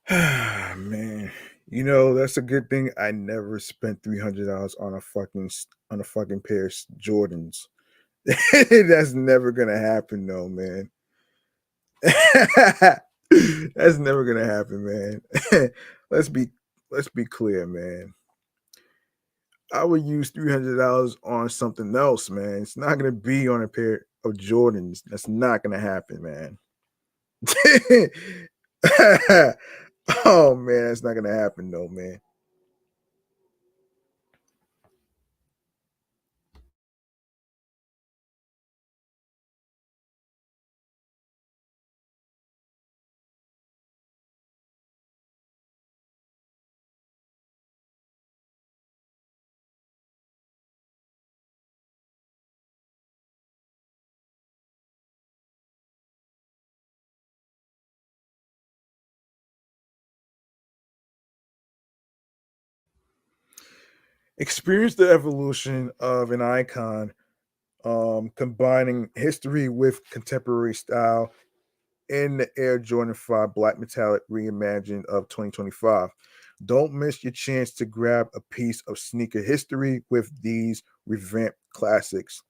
Man, you know that's a good thing. I never spent $300 on a fucking pair of Jordans. That's never gonna happen, though, man. That's never gonna happen, man. let's be let's be clear, man. I would use $300 on something else, man. It's not gonna be on a pair of Jordans. That's not gonna happen, man. Oh man, that's not gonna happen, though, man. Experience the evolution of an icon, combining history with contemporary style in the Air Jordan 5 Black Metallic Reimagined of 2025. Don't miss your chance to grab a piece of sneaker history with these revamped classics.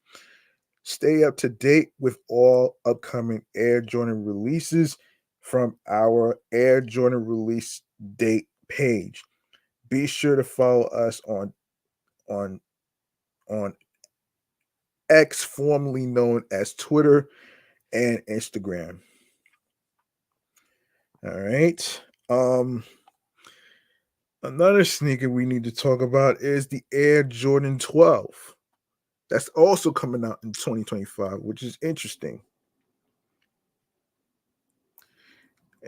Stay up to date with all upcoming Air Jordan releases from our Air Jordan release date page. Be sure to follow us on on X, formerly known as Twitter and Instagram. All right. Another sneaker we need to talk about is the Air Jordan 12. That's also coming out in 2025, which is interesting.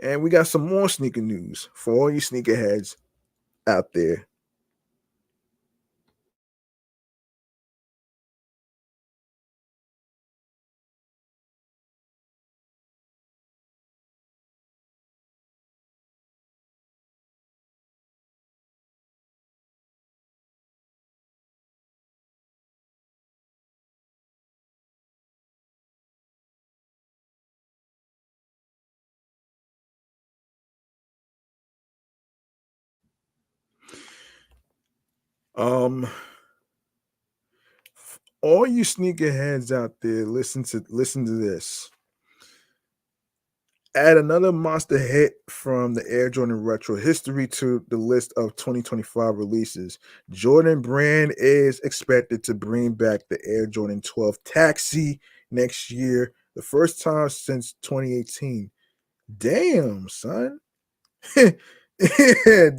And we got some more sneaker news for all you sneakerheads out there. Um, all you sneakerheads out there, listen to this. Add another monster hit from the Air Jordan Retro history to the list of 2025 releases. Jordan Brand is expected to bring back the Air Jordan 12 Taxi next year, the first time since 2018. Damn, son.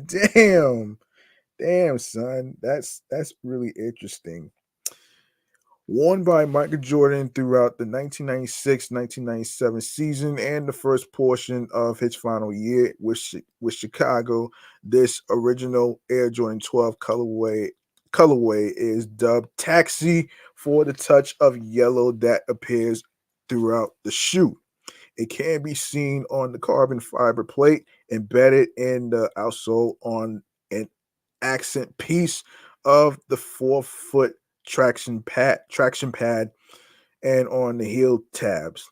Damn. Damn, son. That's really interesting. Worn by Michael Jordan throughout the 1996-1997 season and the first portion of his final year with Chicago, this original Air Jordan 12 colorway is dubbed Taxi for the touch of yellow that appears throughout the shoe. It can be seen on the carbon fiber plate embedded in the outsole on an accent piece of the 4-foot traction pad and on the heel tabs.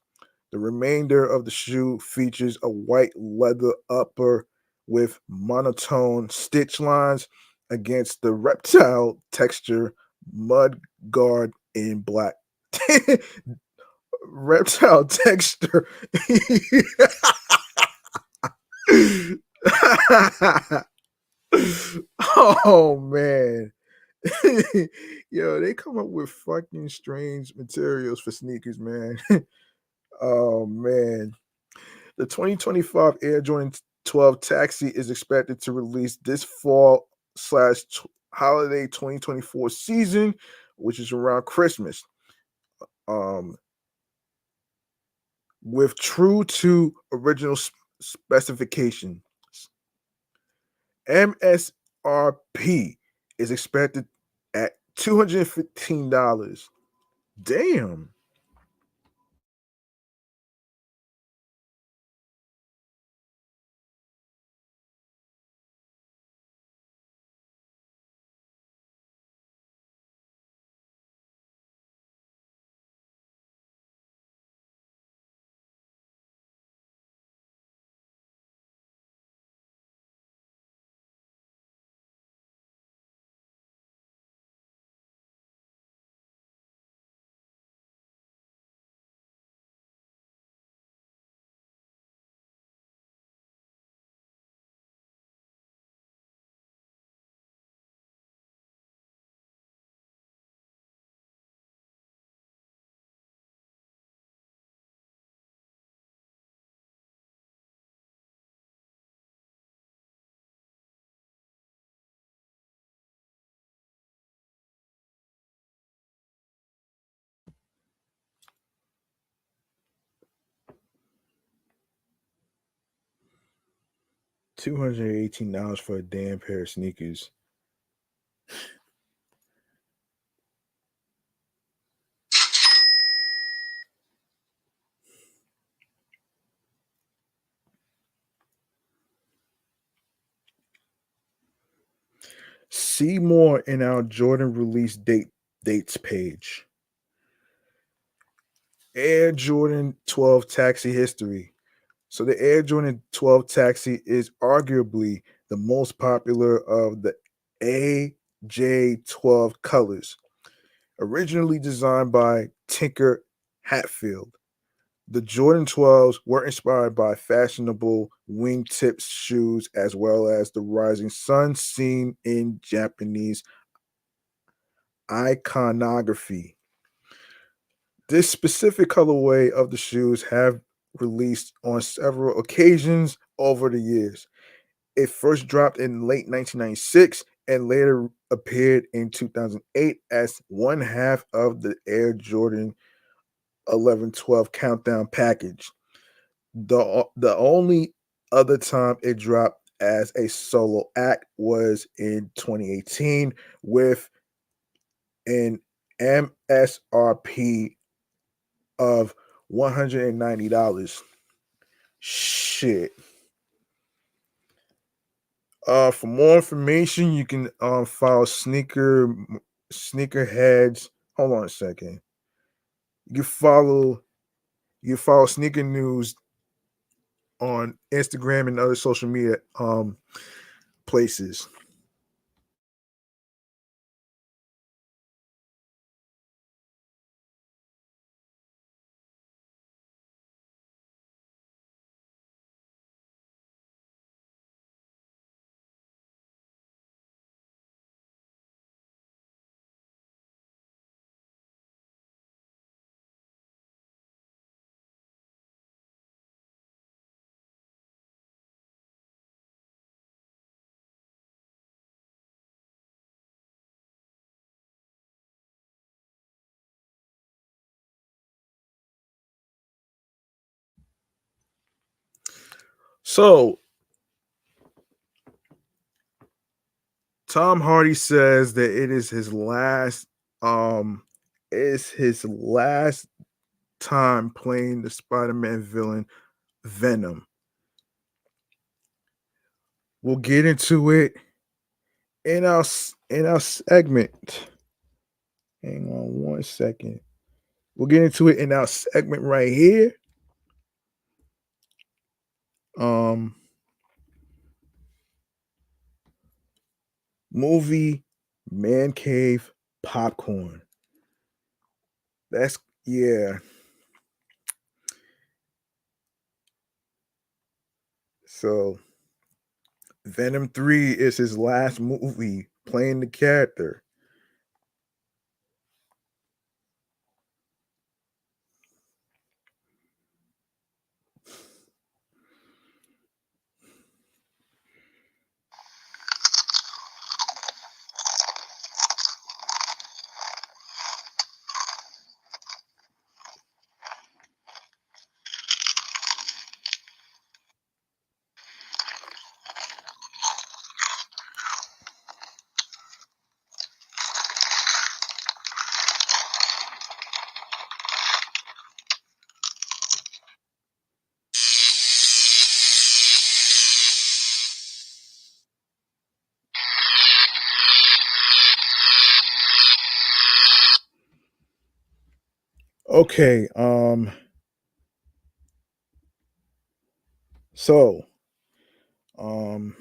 The remainder of the shoe features a white leather upper with monotone stitch lines against the reptile texture mud guard in black. Reptile texture. Oh man. Yo, they come up with fucking strange materials for sneakers, man. Oh man. The 2025 Air Jordan 12 Taxi is expected to release this fall slash holiday 2024 season, which is around Christmas. Um, with true to original specification. MSRP is expected at $215. Damn. $218 for a damn pair of sneakers. See more in our Jordan release dates page. Air Jordan 12 taxi history. So the Air Jordan 12 taxi is arguably the most popular of the AJ12 colors, originally designed by Tinker Hatfield. The Jordan 12s were inspired by fashionable wingtip shoes as well as the rising sun seen in Japanese iconography. This specific colorway of the shoes have released on several occasions over the years. It first dropped in late 1996 and later appeared in 2008 as one half of the Air Jordan 11-12 countdown package. The only other time it dropped as a solo act was in 2018 with an MSRP of $190. Shit. For more information, you can follow sneakerheads. Hold on a second. You follow sneaker news on Instagram and other social media places. So Tom Hardy says that it is his last time playing the Spider-Man villain Venom. We'll get into it in our segment. Hang on one second. We'll get into it in our segment right here. Um Movie Man Cave Popcorn. That's yeah. So Venom 3 is his last movie playing the character. Okay, so um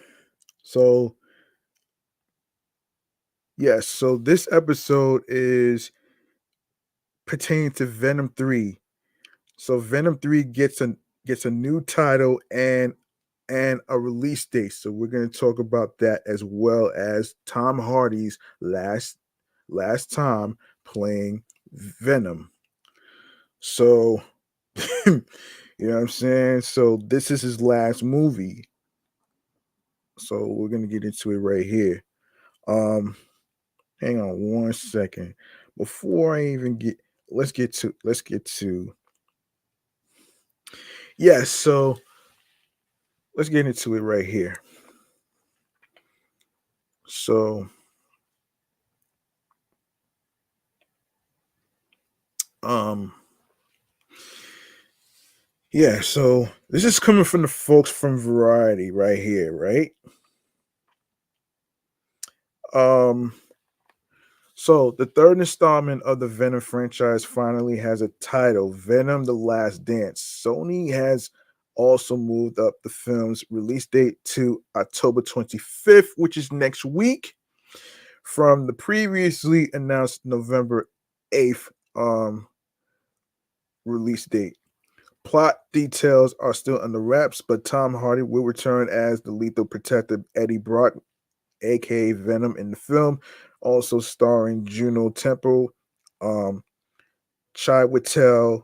so yes, so this episode is pertaining to Venom 3. So Venom 3 gets a new title and a release date. So we're going to talk about that as well as Tom Hardy's last time playing Venom. So you know what I'm saying? So this is his last movie. So we're going to get into it right here. Um hang on one second. Before I even get let's get to yes, so let's get into it right here. So um yeah, so this is coming from the folks from Variety right here, right? Um, so the third installment of the Venom franchise finally has a title, Venom: The Last Dance. Sony has also moved up the film's release date to October 25th, which is next week, from the previously announced November 8th release date. Plot details are still under wraps, but Tom Hardy will return as the lethal protector Eddie Brock, aka Venom, in the film, also starring Juno Temple, um, Chiwetel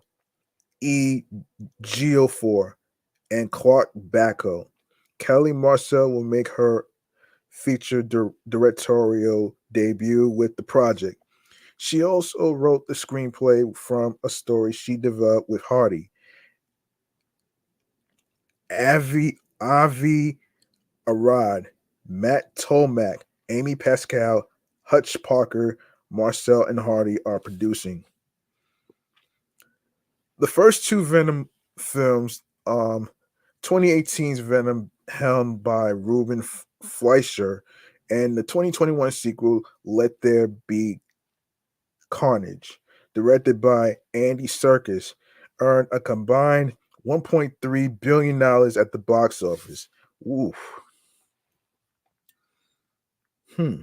E. Geofor, and Clark Backo. Kelly Marcel will make her feature directorial debut with the project. She also wrote the screenplay from a story she developed with Hardy. Avi Arad, Matt Tolmack, Amy Pascal, Hutch Parker, Marcel, and Hardy are producing. The first two Venom films, 2018's Venom, helmed by Ruben Fleischer, and the 2021 sequel, Let There Be Carnage, directed by Andy Serkis, earned a combined $1.3 billion at the box office. Oof. Hmm.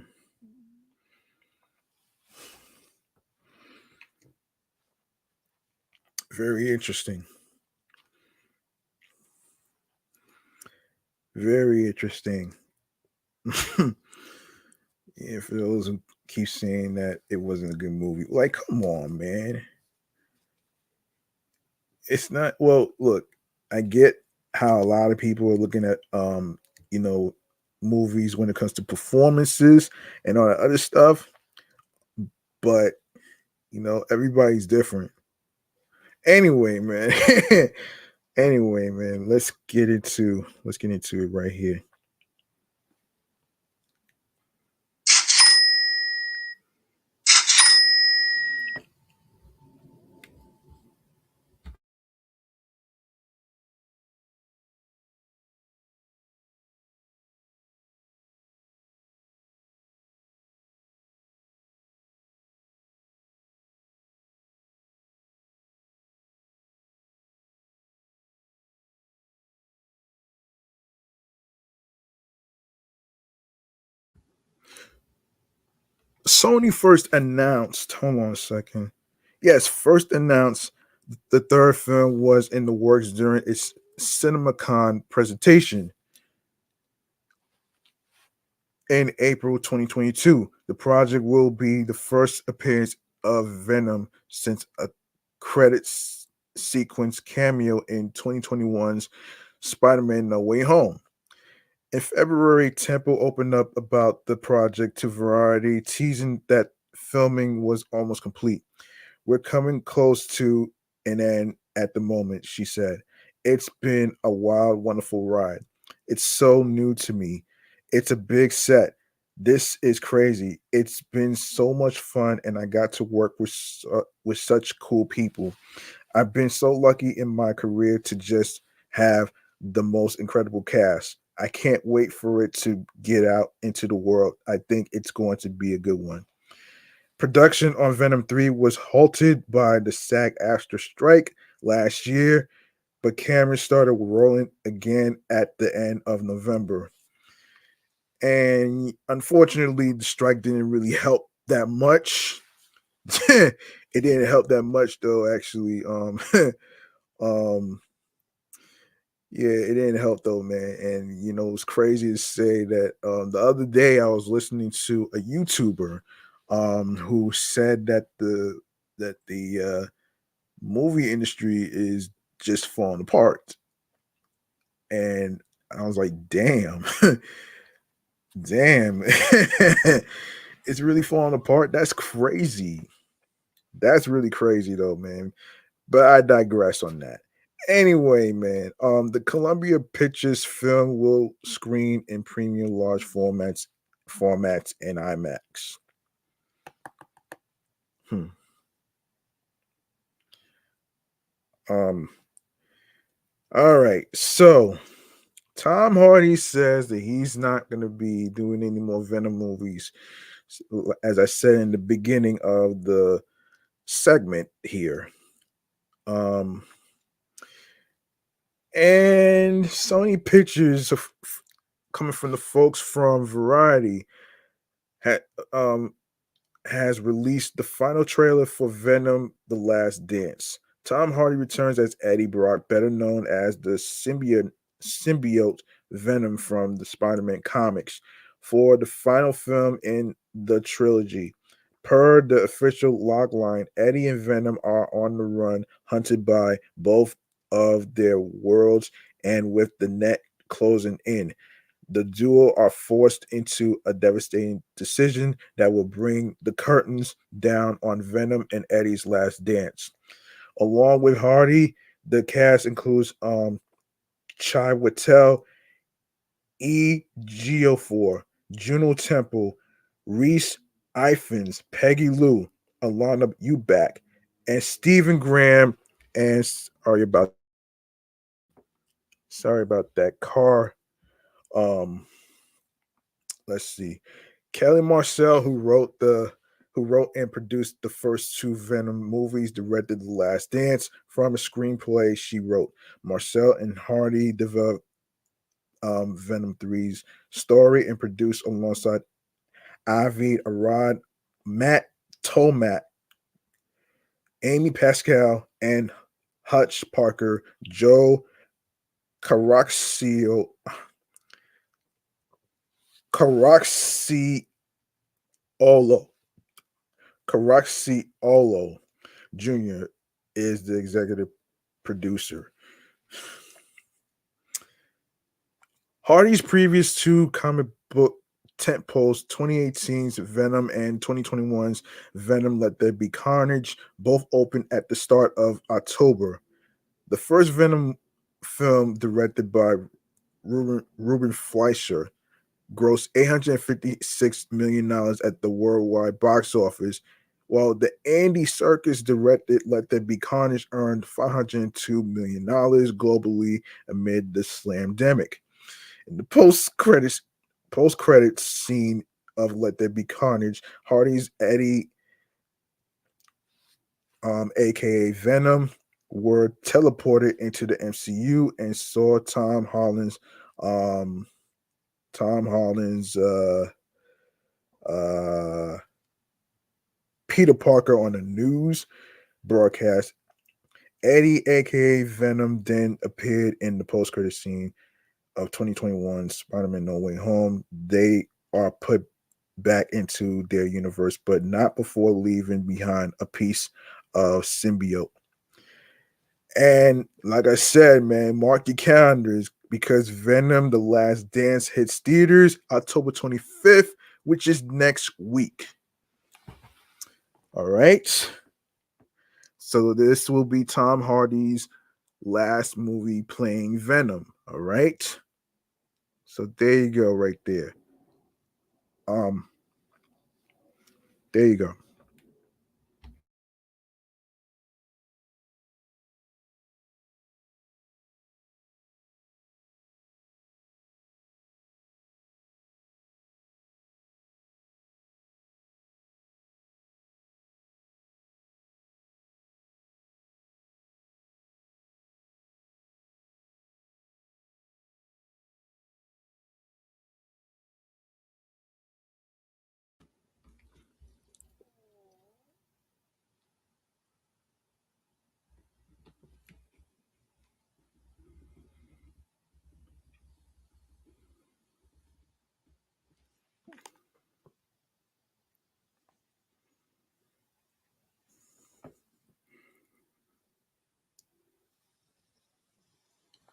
Very interesting. Very interesting. Yeah, for those who keep saying that it wasn't a good movie, like, come on, man. It's not. Well, look, I get how a lot of people are looking at, you know, movies when it comes to performances and all that other stuff, but everybody's different. Anyway, man. Anyway, man, let's get into it right here. Sony first announced, hold on a second. Yes, first announced the third film was in the works during its CinemaCon presentation in April 2022. The project will be the first appearance of Venom since a credits sequence cameo in 2021's Spider-Man No Way Home. In February, Temple opened up about the project to Variety, teasing that filming was almost complete. We're coming close to an end at the moment, she said. It's been a wild, wonderful ride. It's so new to me. It's a big set. This is crazy. It's been so much fun, and I got to work with such cool people. I've been so lucky in my career to just have the most incredible cast. I can't wait for it to get out into the world. I think it's going to be a good one. Production on Venom 3 was halted by the SAG after strike last year, but cameras started rolling again at the end of November. And unfortunately, the strike didn't really help that much. It didn't help that much though, actually. Um yeah, it didn't help though, man. And it's crazy to say that the other day I was listening to a YouTuber who said that the movie industry is just falling apart. And I was like, damn, damn, it's really falling apart. That's crazy. That's really crazy though, man. But I digress on that. Anyway, man, the Columbia Pictures film will screen in premium large formats and IMAX. Hmm. Um. All right. So Tom Hardy says that he's not going to be doing any more Venom movies. As I said in the beginning of the segment here. Um, and Sony Pictures coming from the folks from Variety had um has released the final trailer for Venom: The Last Dance. Tom Hardy returns as Eddie Brock, better known as the symbiote Venom from the Spider-Man comics, for the final film in the trilogy. Per the official logline, Eddie and Venom are on the run, hunted by both of their worlds, and with the net closing in. The duo are forced into a devastating decision that will bring the curtains down on Venom and Eddie's last dance. Along with Hardy, the cast includes Chai Wattel, Geofor, Juno Temple, Reese Ifans, Peggy Lou, Alana Eubank, and Stephen Graham. And sorry about that car. Um, let's see. Kelly Marcel, who wrote and produced the first two Venom movies, directed The Last Dance from a screenplay she wrote. Marcel and Hardy developed Venom 3's story and produced alongside Avi Arad, Matt Tomat, Amy Pascal, and Hutch Parker, Joe Caraxio, Caraxiolo, Caraxiolo Jr. is the executive producer. Hardy's previous two comic book tentpoles, 2018's Venom and 2021's Venom Let There Be Carnage, both opened at the start of October. The first Venom film, directed by Ruben Fleischer, grossed $856 million at the worldwide box office, while the Andy Serkis directed Let There Be Carnage earned $502 million globally amid the slamdemic. In the post credits scene of Let There Be Carnage, Hardy's Eddie, aka Venom, were teleported into the MCU and saw um, Tom Holland's uh, Peter Parker on the news broadcast. Eddie, aka Venom, then appeared in the post-credit scene of 2021 Spider-Man No Way Home. They are put back into their universe, but not before leaving behind a piece of symbiote. And like I said, man, mark your calendars because Venom: The Last Dance hits theaters October 25th, which is next week. All right. So this will be Tom Hardy's last movie playing Venom. All right. So there you go, right there. Um, there you go.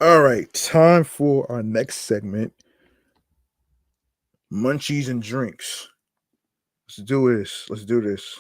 All right, time for our next segment, munchies and drinks. Let's do this. Let's do this.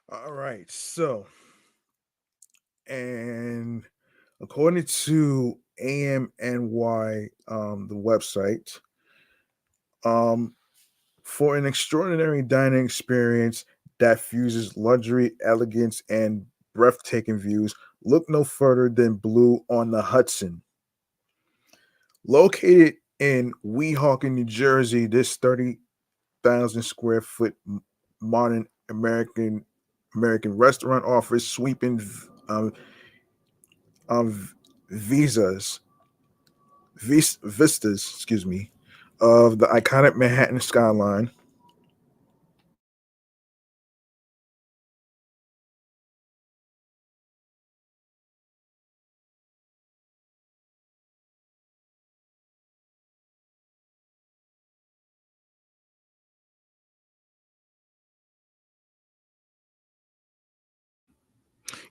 All right. And according to AMNY, the website, um, for an extraordinary dining experience that fuses luxury, elegance, and breathtaking views, look no further than Blue on the Hudson. Located in Weehawken, New Jersey, this 30,000 square foot modern American restaurant offers sweeping um, visas, vistas, excuse me, of the iconic Manhattan skyline.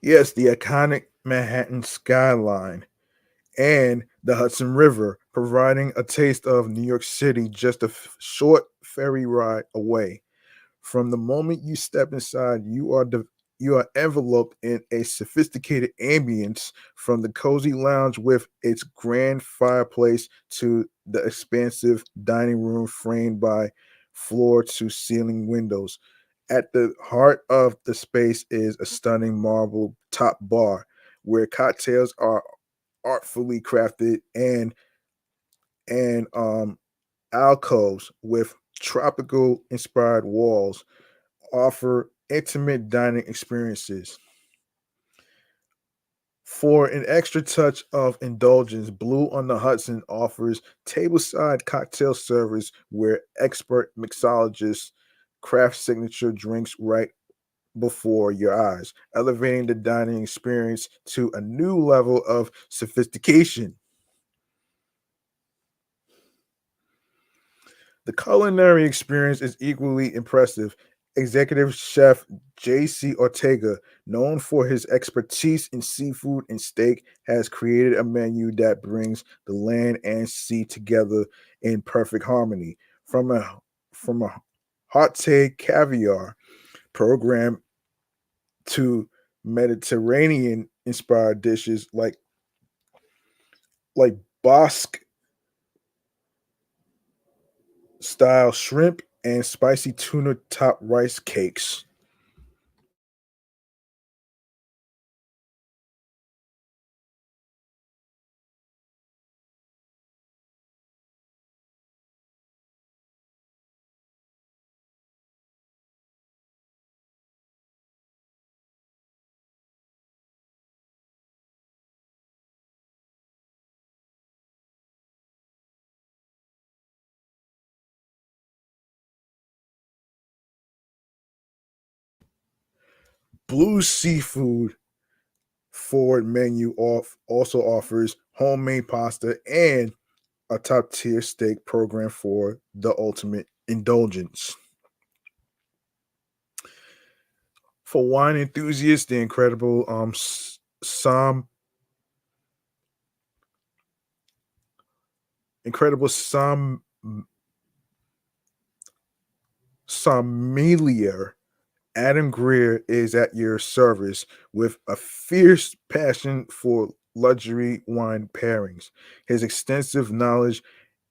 Yes, the iconic Manhattan skyline and the Hudson River, providing a taste of New York City just a short ferry ride away. From the moment you step inside, you are enveloped in a sophisticated ambience, from the cozy lounge with its grand fireplace to the expansive dining room framed by floor to ceiling windows. At the heart of the space is a stunning marble top bar where cocktails are artfully crafted, and alcoves with tropical inspired walls offer intimate dining experiences. For an extra touch of indulgence, Blue on the Hudson offers tableside cocktail servers where expert mixologists craft signature drinks right before your eyes, elevating the dining experience to a new level of sophistication. The culinary experience is equally impressive. Executive chef J.C. Ortega, known for his expertise in seafood and steak, has created a menu that brings the land and sea together in perfect harmony. From a hot take caviar program to Mediterranean inspired dishes like Basque style shrimp and spicy tuna top rice cakes. Blue Seafood forward menu also offers homemade pasta and a top tier steak program for the ultimate indulgence. For wine enthusiasts, the incredible sommelier Adam Greer is at your service with a fierce passion for luxury wine pairings. His extensive knowledge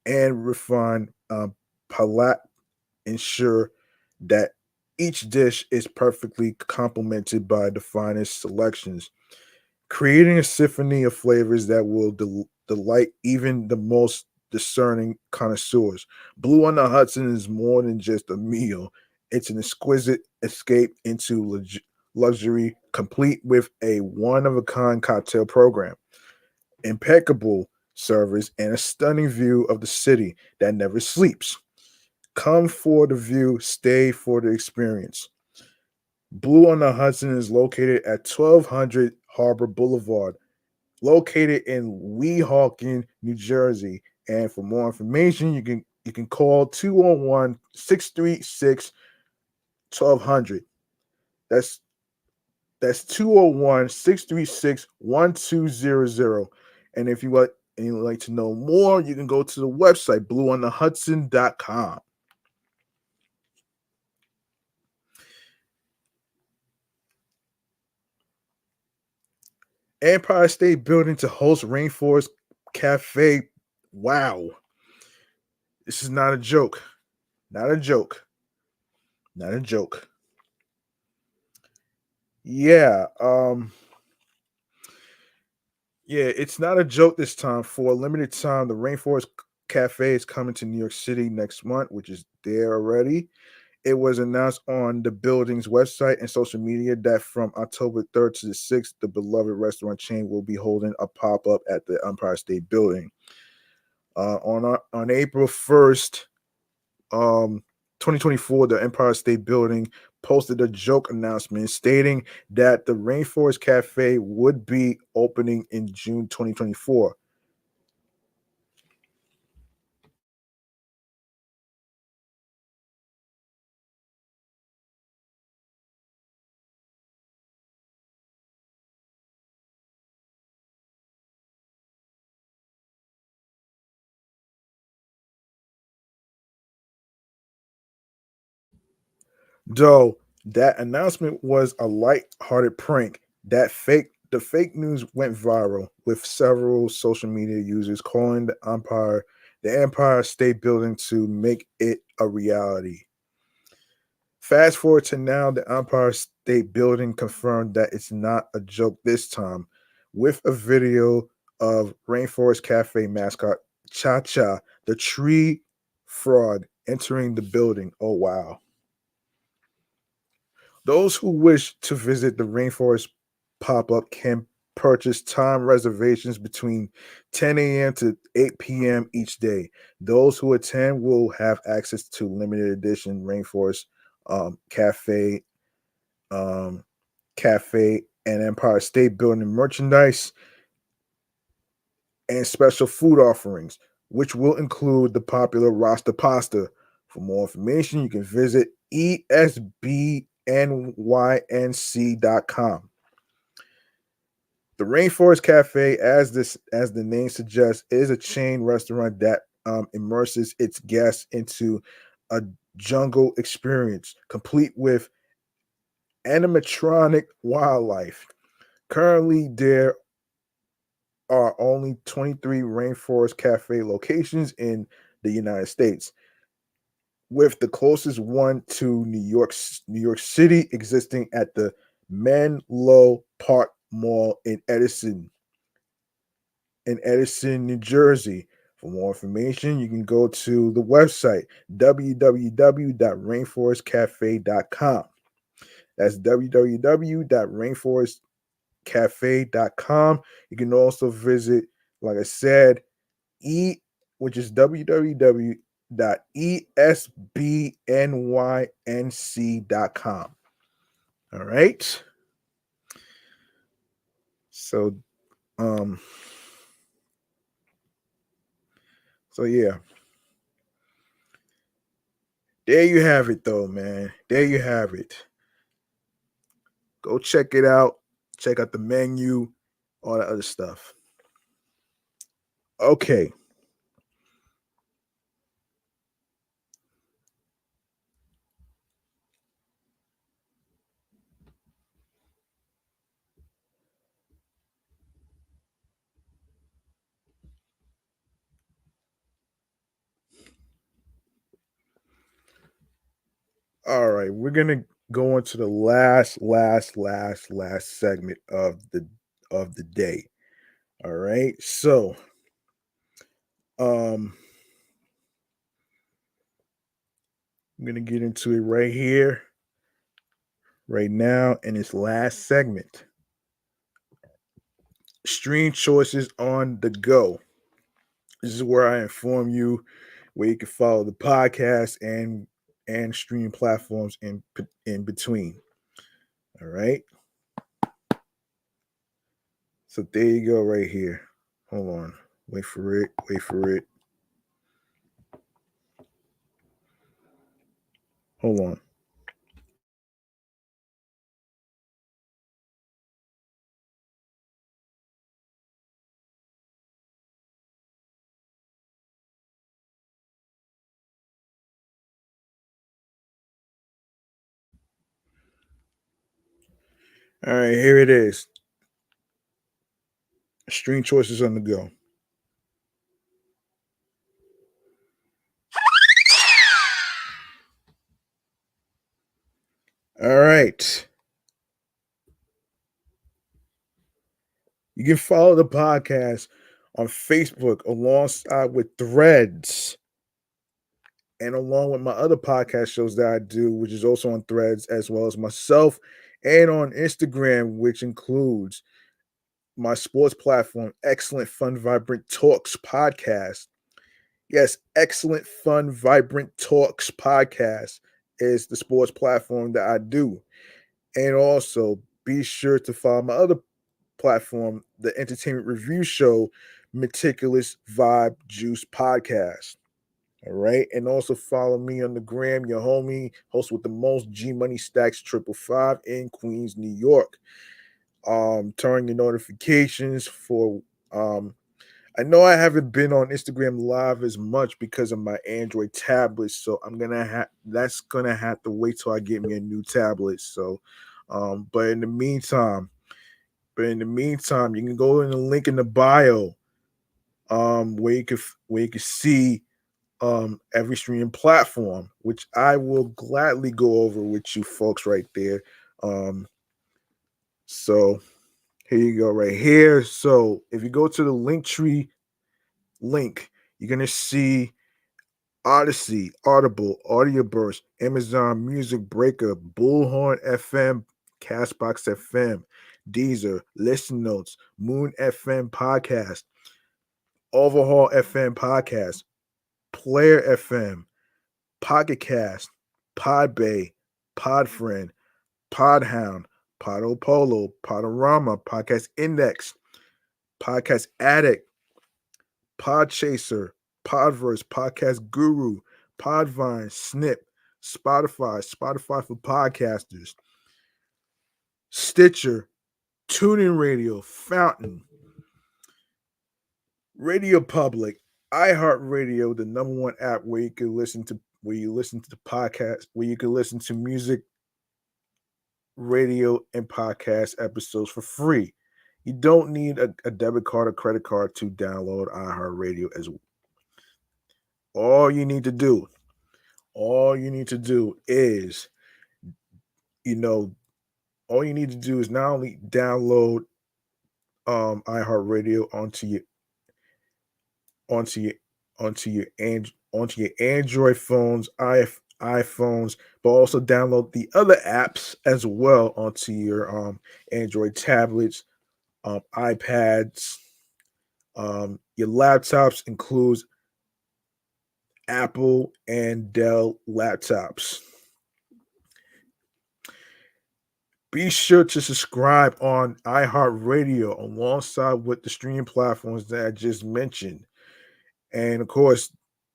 and refined palate ensure that each dish is perfectly complemented by the finest selections, creating a symphony of flavors that will delight even the most discerning connoisseurs. Blue on the Hudson is more than just a meal, it's an exquisite escape into luxury, complete with a one of a kind cocktail program, impeccable service, and a stunning view of the city that never sleeps. Come for the view, stay for the experience. Blue on the Hudson is located at 1200 Harbor Boulevard, located in Weehawken, New Jersey. And for more information, you can call 201 636 1200. That's that's 201 636 1200. And if you'd like to know more, you can go to the website blueonthehudson.com. Empire State Building to host Rainforest Cafe. Wow. This is not a joke. Not a joke. Not a joke. Yeah. Yeah, it's not a joke this time. For a limited time, the Rainforest Cafe is coming to New York City next month, which is there already. It was announced on the building's website and social media that from October 3rd to the 6th, the beloved restaurant chain will be holding a pop up at the Empire State Building. On April 1st, 2024, the Empire State Building posted a joke announcement stating that the Rainforest Cafe would be opening in June 2024. Though that announcement was a light-hearted prank, the fake news went viral with several social media users calling the Empire State Building to make it a reality. Fast forward to now, the Empire State Building confirmed that it's not a joke this time, with a video of Rainforest Cafe mascot Cha Cha, the tree fraud, entering the building. Oh wow. Those who wish to visit the Rainforest pop up can purchase time reservations between 10 a.m. to 8 p.m. each day. Those who attend will have access to limited edition Rainforest Cafe, um, Cafe, and Empire State Building merchandise and special food offerings, which will include the popular Rasta Pasta. For more information, you can visit esbnync.com. The Rainforest Cafe, as the name suggests, is a chain restaurant that immerses its guests into a jungle experience, complete with animatronic wildlife. Currently, there are only 23 Rainforest Cafe locations in the United States, with the closest one to New York City existing at the Menlo Park Mall in Edison, New Jersey. For more information, you can go to the website www.rainforestcafe.com. That's www.rainforestcafe.com. You can also visit, like I said, E, which is www.esbnync.com. All right. So, um, so yeah, there you have it, though, man. There you have it. Go check it out. Check out the menu, all that other stuff. Okay. All right. We're gonna go into the last segment of the day. All right. So, um, I'm gonna get into it right here, right now, in this last segment. Stream choices on the go. This is where I inform you where you can follow the podcast and stream platforms in between. All right. So there you go, right here. Hold on. Wait for it. Wait for it. Hold on. All right, here it is. Stream choices on the go. All right. You can follow the podcast on Facebook alongside with Threads and along with my other podcast shows that I do, which is also on Threads, as well as myself, and on Instagram, which includes my sports platform, Excellent Fun Vibrant Talks Podcast. Yes, Excellent Fun Vibrant Talks Podcast is the sports platform that I do. And also be sure to follow my other platform, the entertainment review show, Meticulous Vibe Juice Podcast. All right. And also follow me on the gram, your homie, host with the most G Money Stacks 555 in Queens, New York. Turn your notifications for I know I haven't been on Instagram live as much because of my Android tablet, so I'm gonna have that's gonna have to wait till I get me a new tablet. So but in the meantime, you can go in the link in the bio, where you can see every streaming platform, which I will gladly go over with you folks right there. Um, so here you go, right here. So if you go to the link tree link, you're gonna see Odyssey, Audible, Audioburst, Amazon Music Breaker, Bullhorn FM, Castbox FM, Deezer, Listen Notes, Moon FM Podcast, Overhaul FM Podcast, Player FM, Pocket Cast, Podbay, Podfriend, Podhound, Podopolo, Podorama, Podcast Index, Podcast Addict, Podchaser, Podverse, Podcast Guru, Podvine, Snip, Spotify for podcasters, Stitcher, TuneIn Radio, Fountain, Radio Public, iHeartRadio, the number one app where you can listen to the podcast, where you can listen to music, radio, and podcast episodes for free. You don't need a debit card or credit card to download iHeartRadio as well. All you need to do is, you know, all you need to do is not only download iHeartRadio onto your onto your Android phones, iPhones, but also download the other apps as well onto your Android tablets, iPads, your laptops includes Apple and Dell laptops. Be sure to subscribe on iHeartRadio alongside with the streaming platforms that I just mentioned. And of course,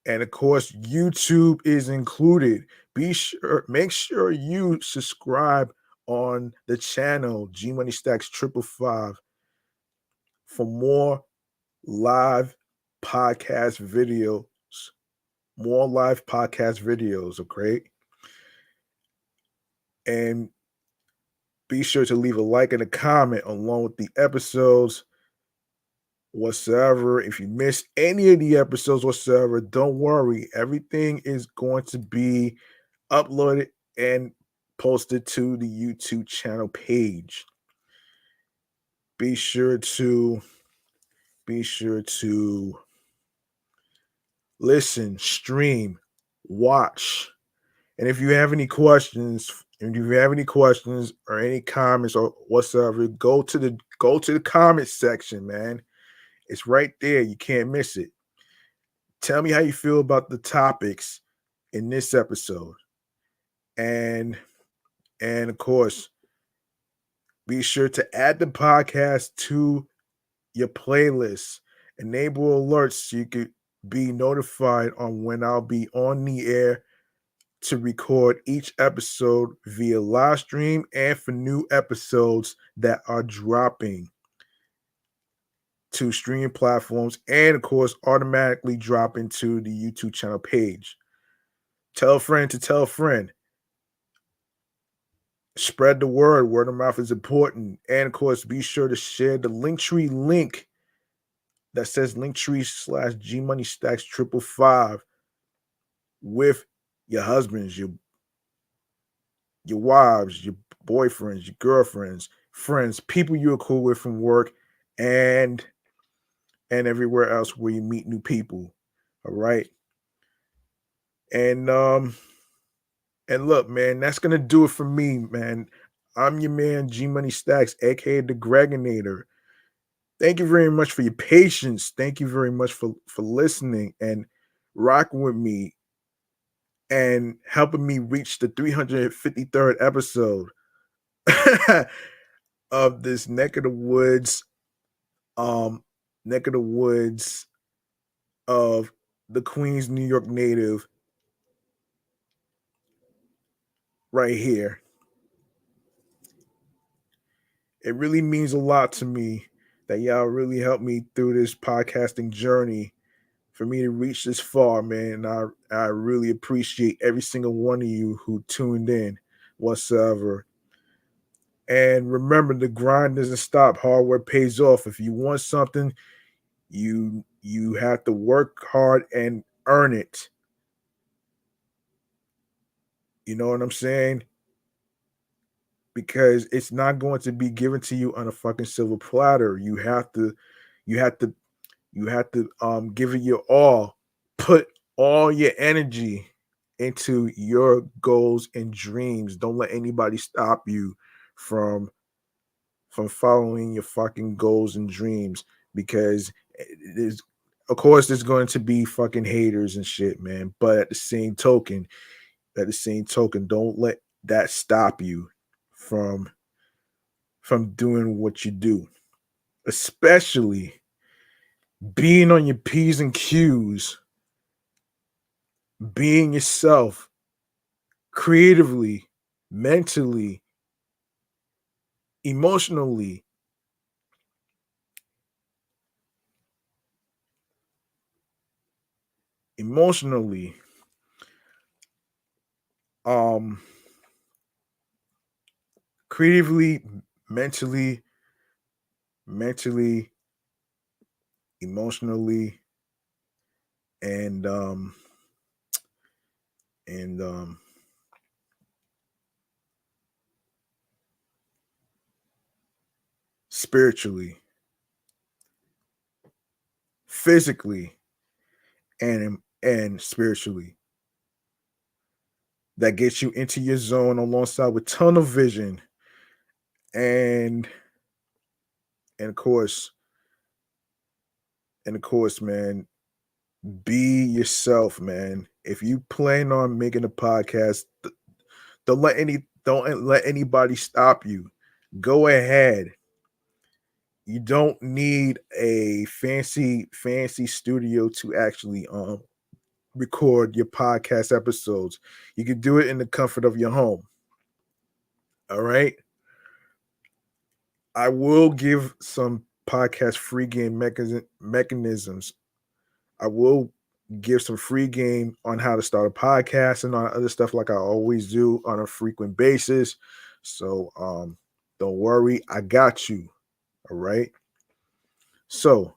YouTube is included. Make sure you subscribe on the channel G Money Stacks 555 for more live podcast videos. More live podcast videos, okay? And be sure to leave a like and a comment along with the episodes whatsoever. If you miss any of the episodes whatsoever, don't worry. Everything is going to be uploaded and posted to the YouTube channel page. Be sure to listen, stream, watch. And if you have any questions, or any comments or whatsoever, go to the comment section, man. It's right there. You can't miss it. Tell me how you feel about the topics in this episode. And of course, be sure to add the podcast to your playlist. Enable alerts so you could be notified on when I'll be on the air to record each episode via live stream and for new episodes that are dropping to streaming platforms and of course automatically drop into the YouTube channel page. Tell a friend to tell a friend. Spread the word. Word of mouth is important. And of course, be sure to share the Linktree link that says Linktree/G Money Stacks 555 with your husbands, your wives, your boyfriends, your girlfriends, friends, people you're cool with from work, and everywhere else where you meet new people. All right. And look, man, that's gonna do it for me, man. I'm your man, G Money Stacks, aka the Gregonator. Thank you very much for your patience. Thank you very much for listening and rocking with me and helping me reach the 353rd episode of this um, neck of the woods of the Queens, New York native right here. It really means a lot to me that y'all really helped me through this podcasting journey for me to reach this far, man. I really appreciate every single one of you who tuned in whatsoever. And remember, the grind doesn't stop. Hard work pays off. If you want something, you have to work hard and earn it. You know what I'm saying? Because it's not going to be given to you on a fucking silver platter. You have to you have to give it your all. Put all your energy into your goals and dreams. Don't let anybody stop you from following your fucking goals and dreams, because there's, of course, there's going to be fucking haters and shit, man. But at the same token, don't let that stop you from doing what you do, especially being on your P's and Q's, being yourself creatively, mentally, emotionally, emotionally, um, creatively, mentally, mentally, emotionally, and and spiritually, physically, and spiritually. That gets you into your zone alongside with tunnel vision and and of course man, be yourself, man. If you plan on making a podcast, don't let anybody stop you. Go ahead. You don't need a fancy studio to actually record your podcast episodes. You can do it in the comfort of your home. All right. I will give some podcast free game mechanisms. I will give some free game on how to start a podcast and on other stuff like I always do on a frequent basis. So don't worry, I got you. All right. So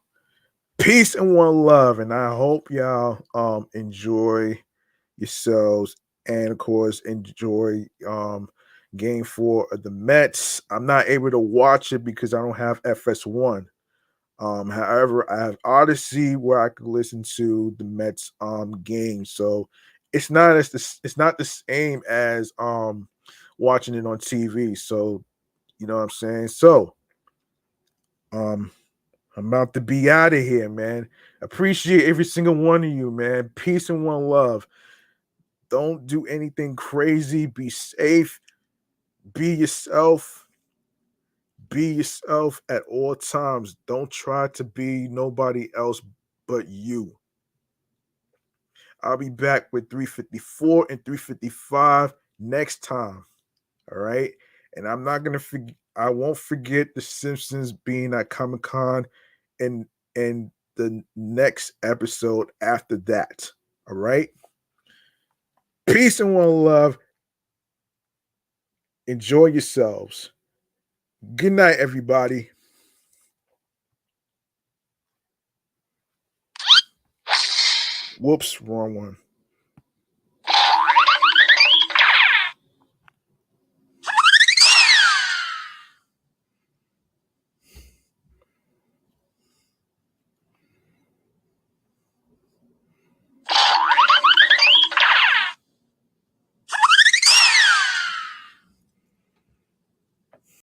peace and one love, and I hope y'all enjoy yourselves, and of course enjoy game 4 of the Mets. I'm not able to watch it because I don't have FS1. However, I have Odyssey where I could listen to the Mets game. So it's not the same as watching it on TV. So you know what I'm saying? So um I'm about to be out of here, man. Appreciate every single one of you, man. Peace and one love. Don't do anything crazy. Be safe. Be yourself. Be yourself at all times. Don't try to be nobody else but you. I'll be back with 354 and 355 next time. All right. And I'm not gonna forget. I won't forget the Simpsons being at Comic Con and the next episode after that. All right. Peace and one love. Enjoy yourselves. Good night, everybody. Whoops, wrong one.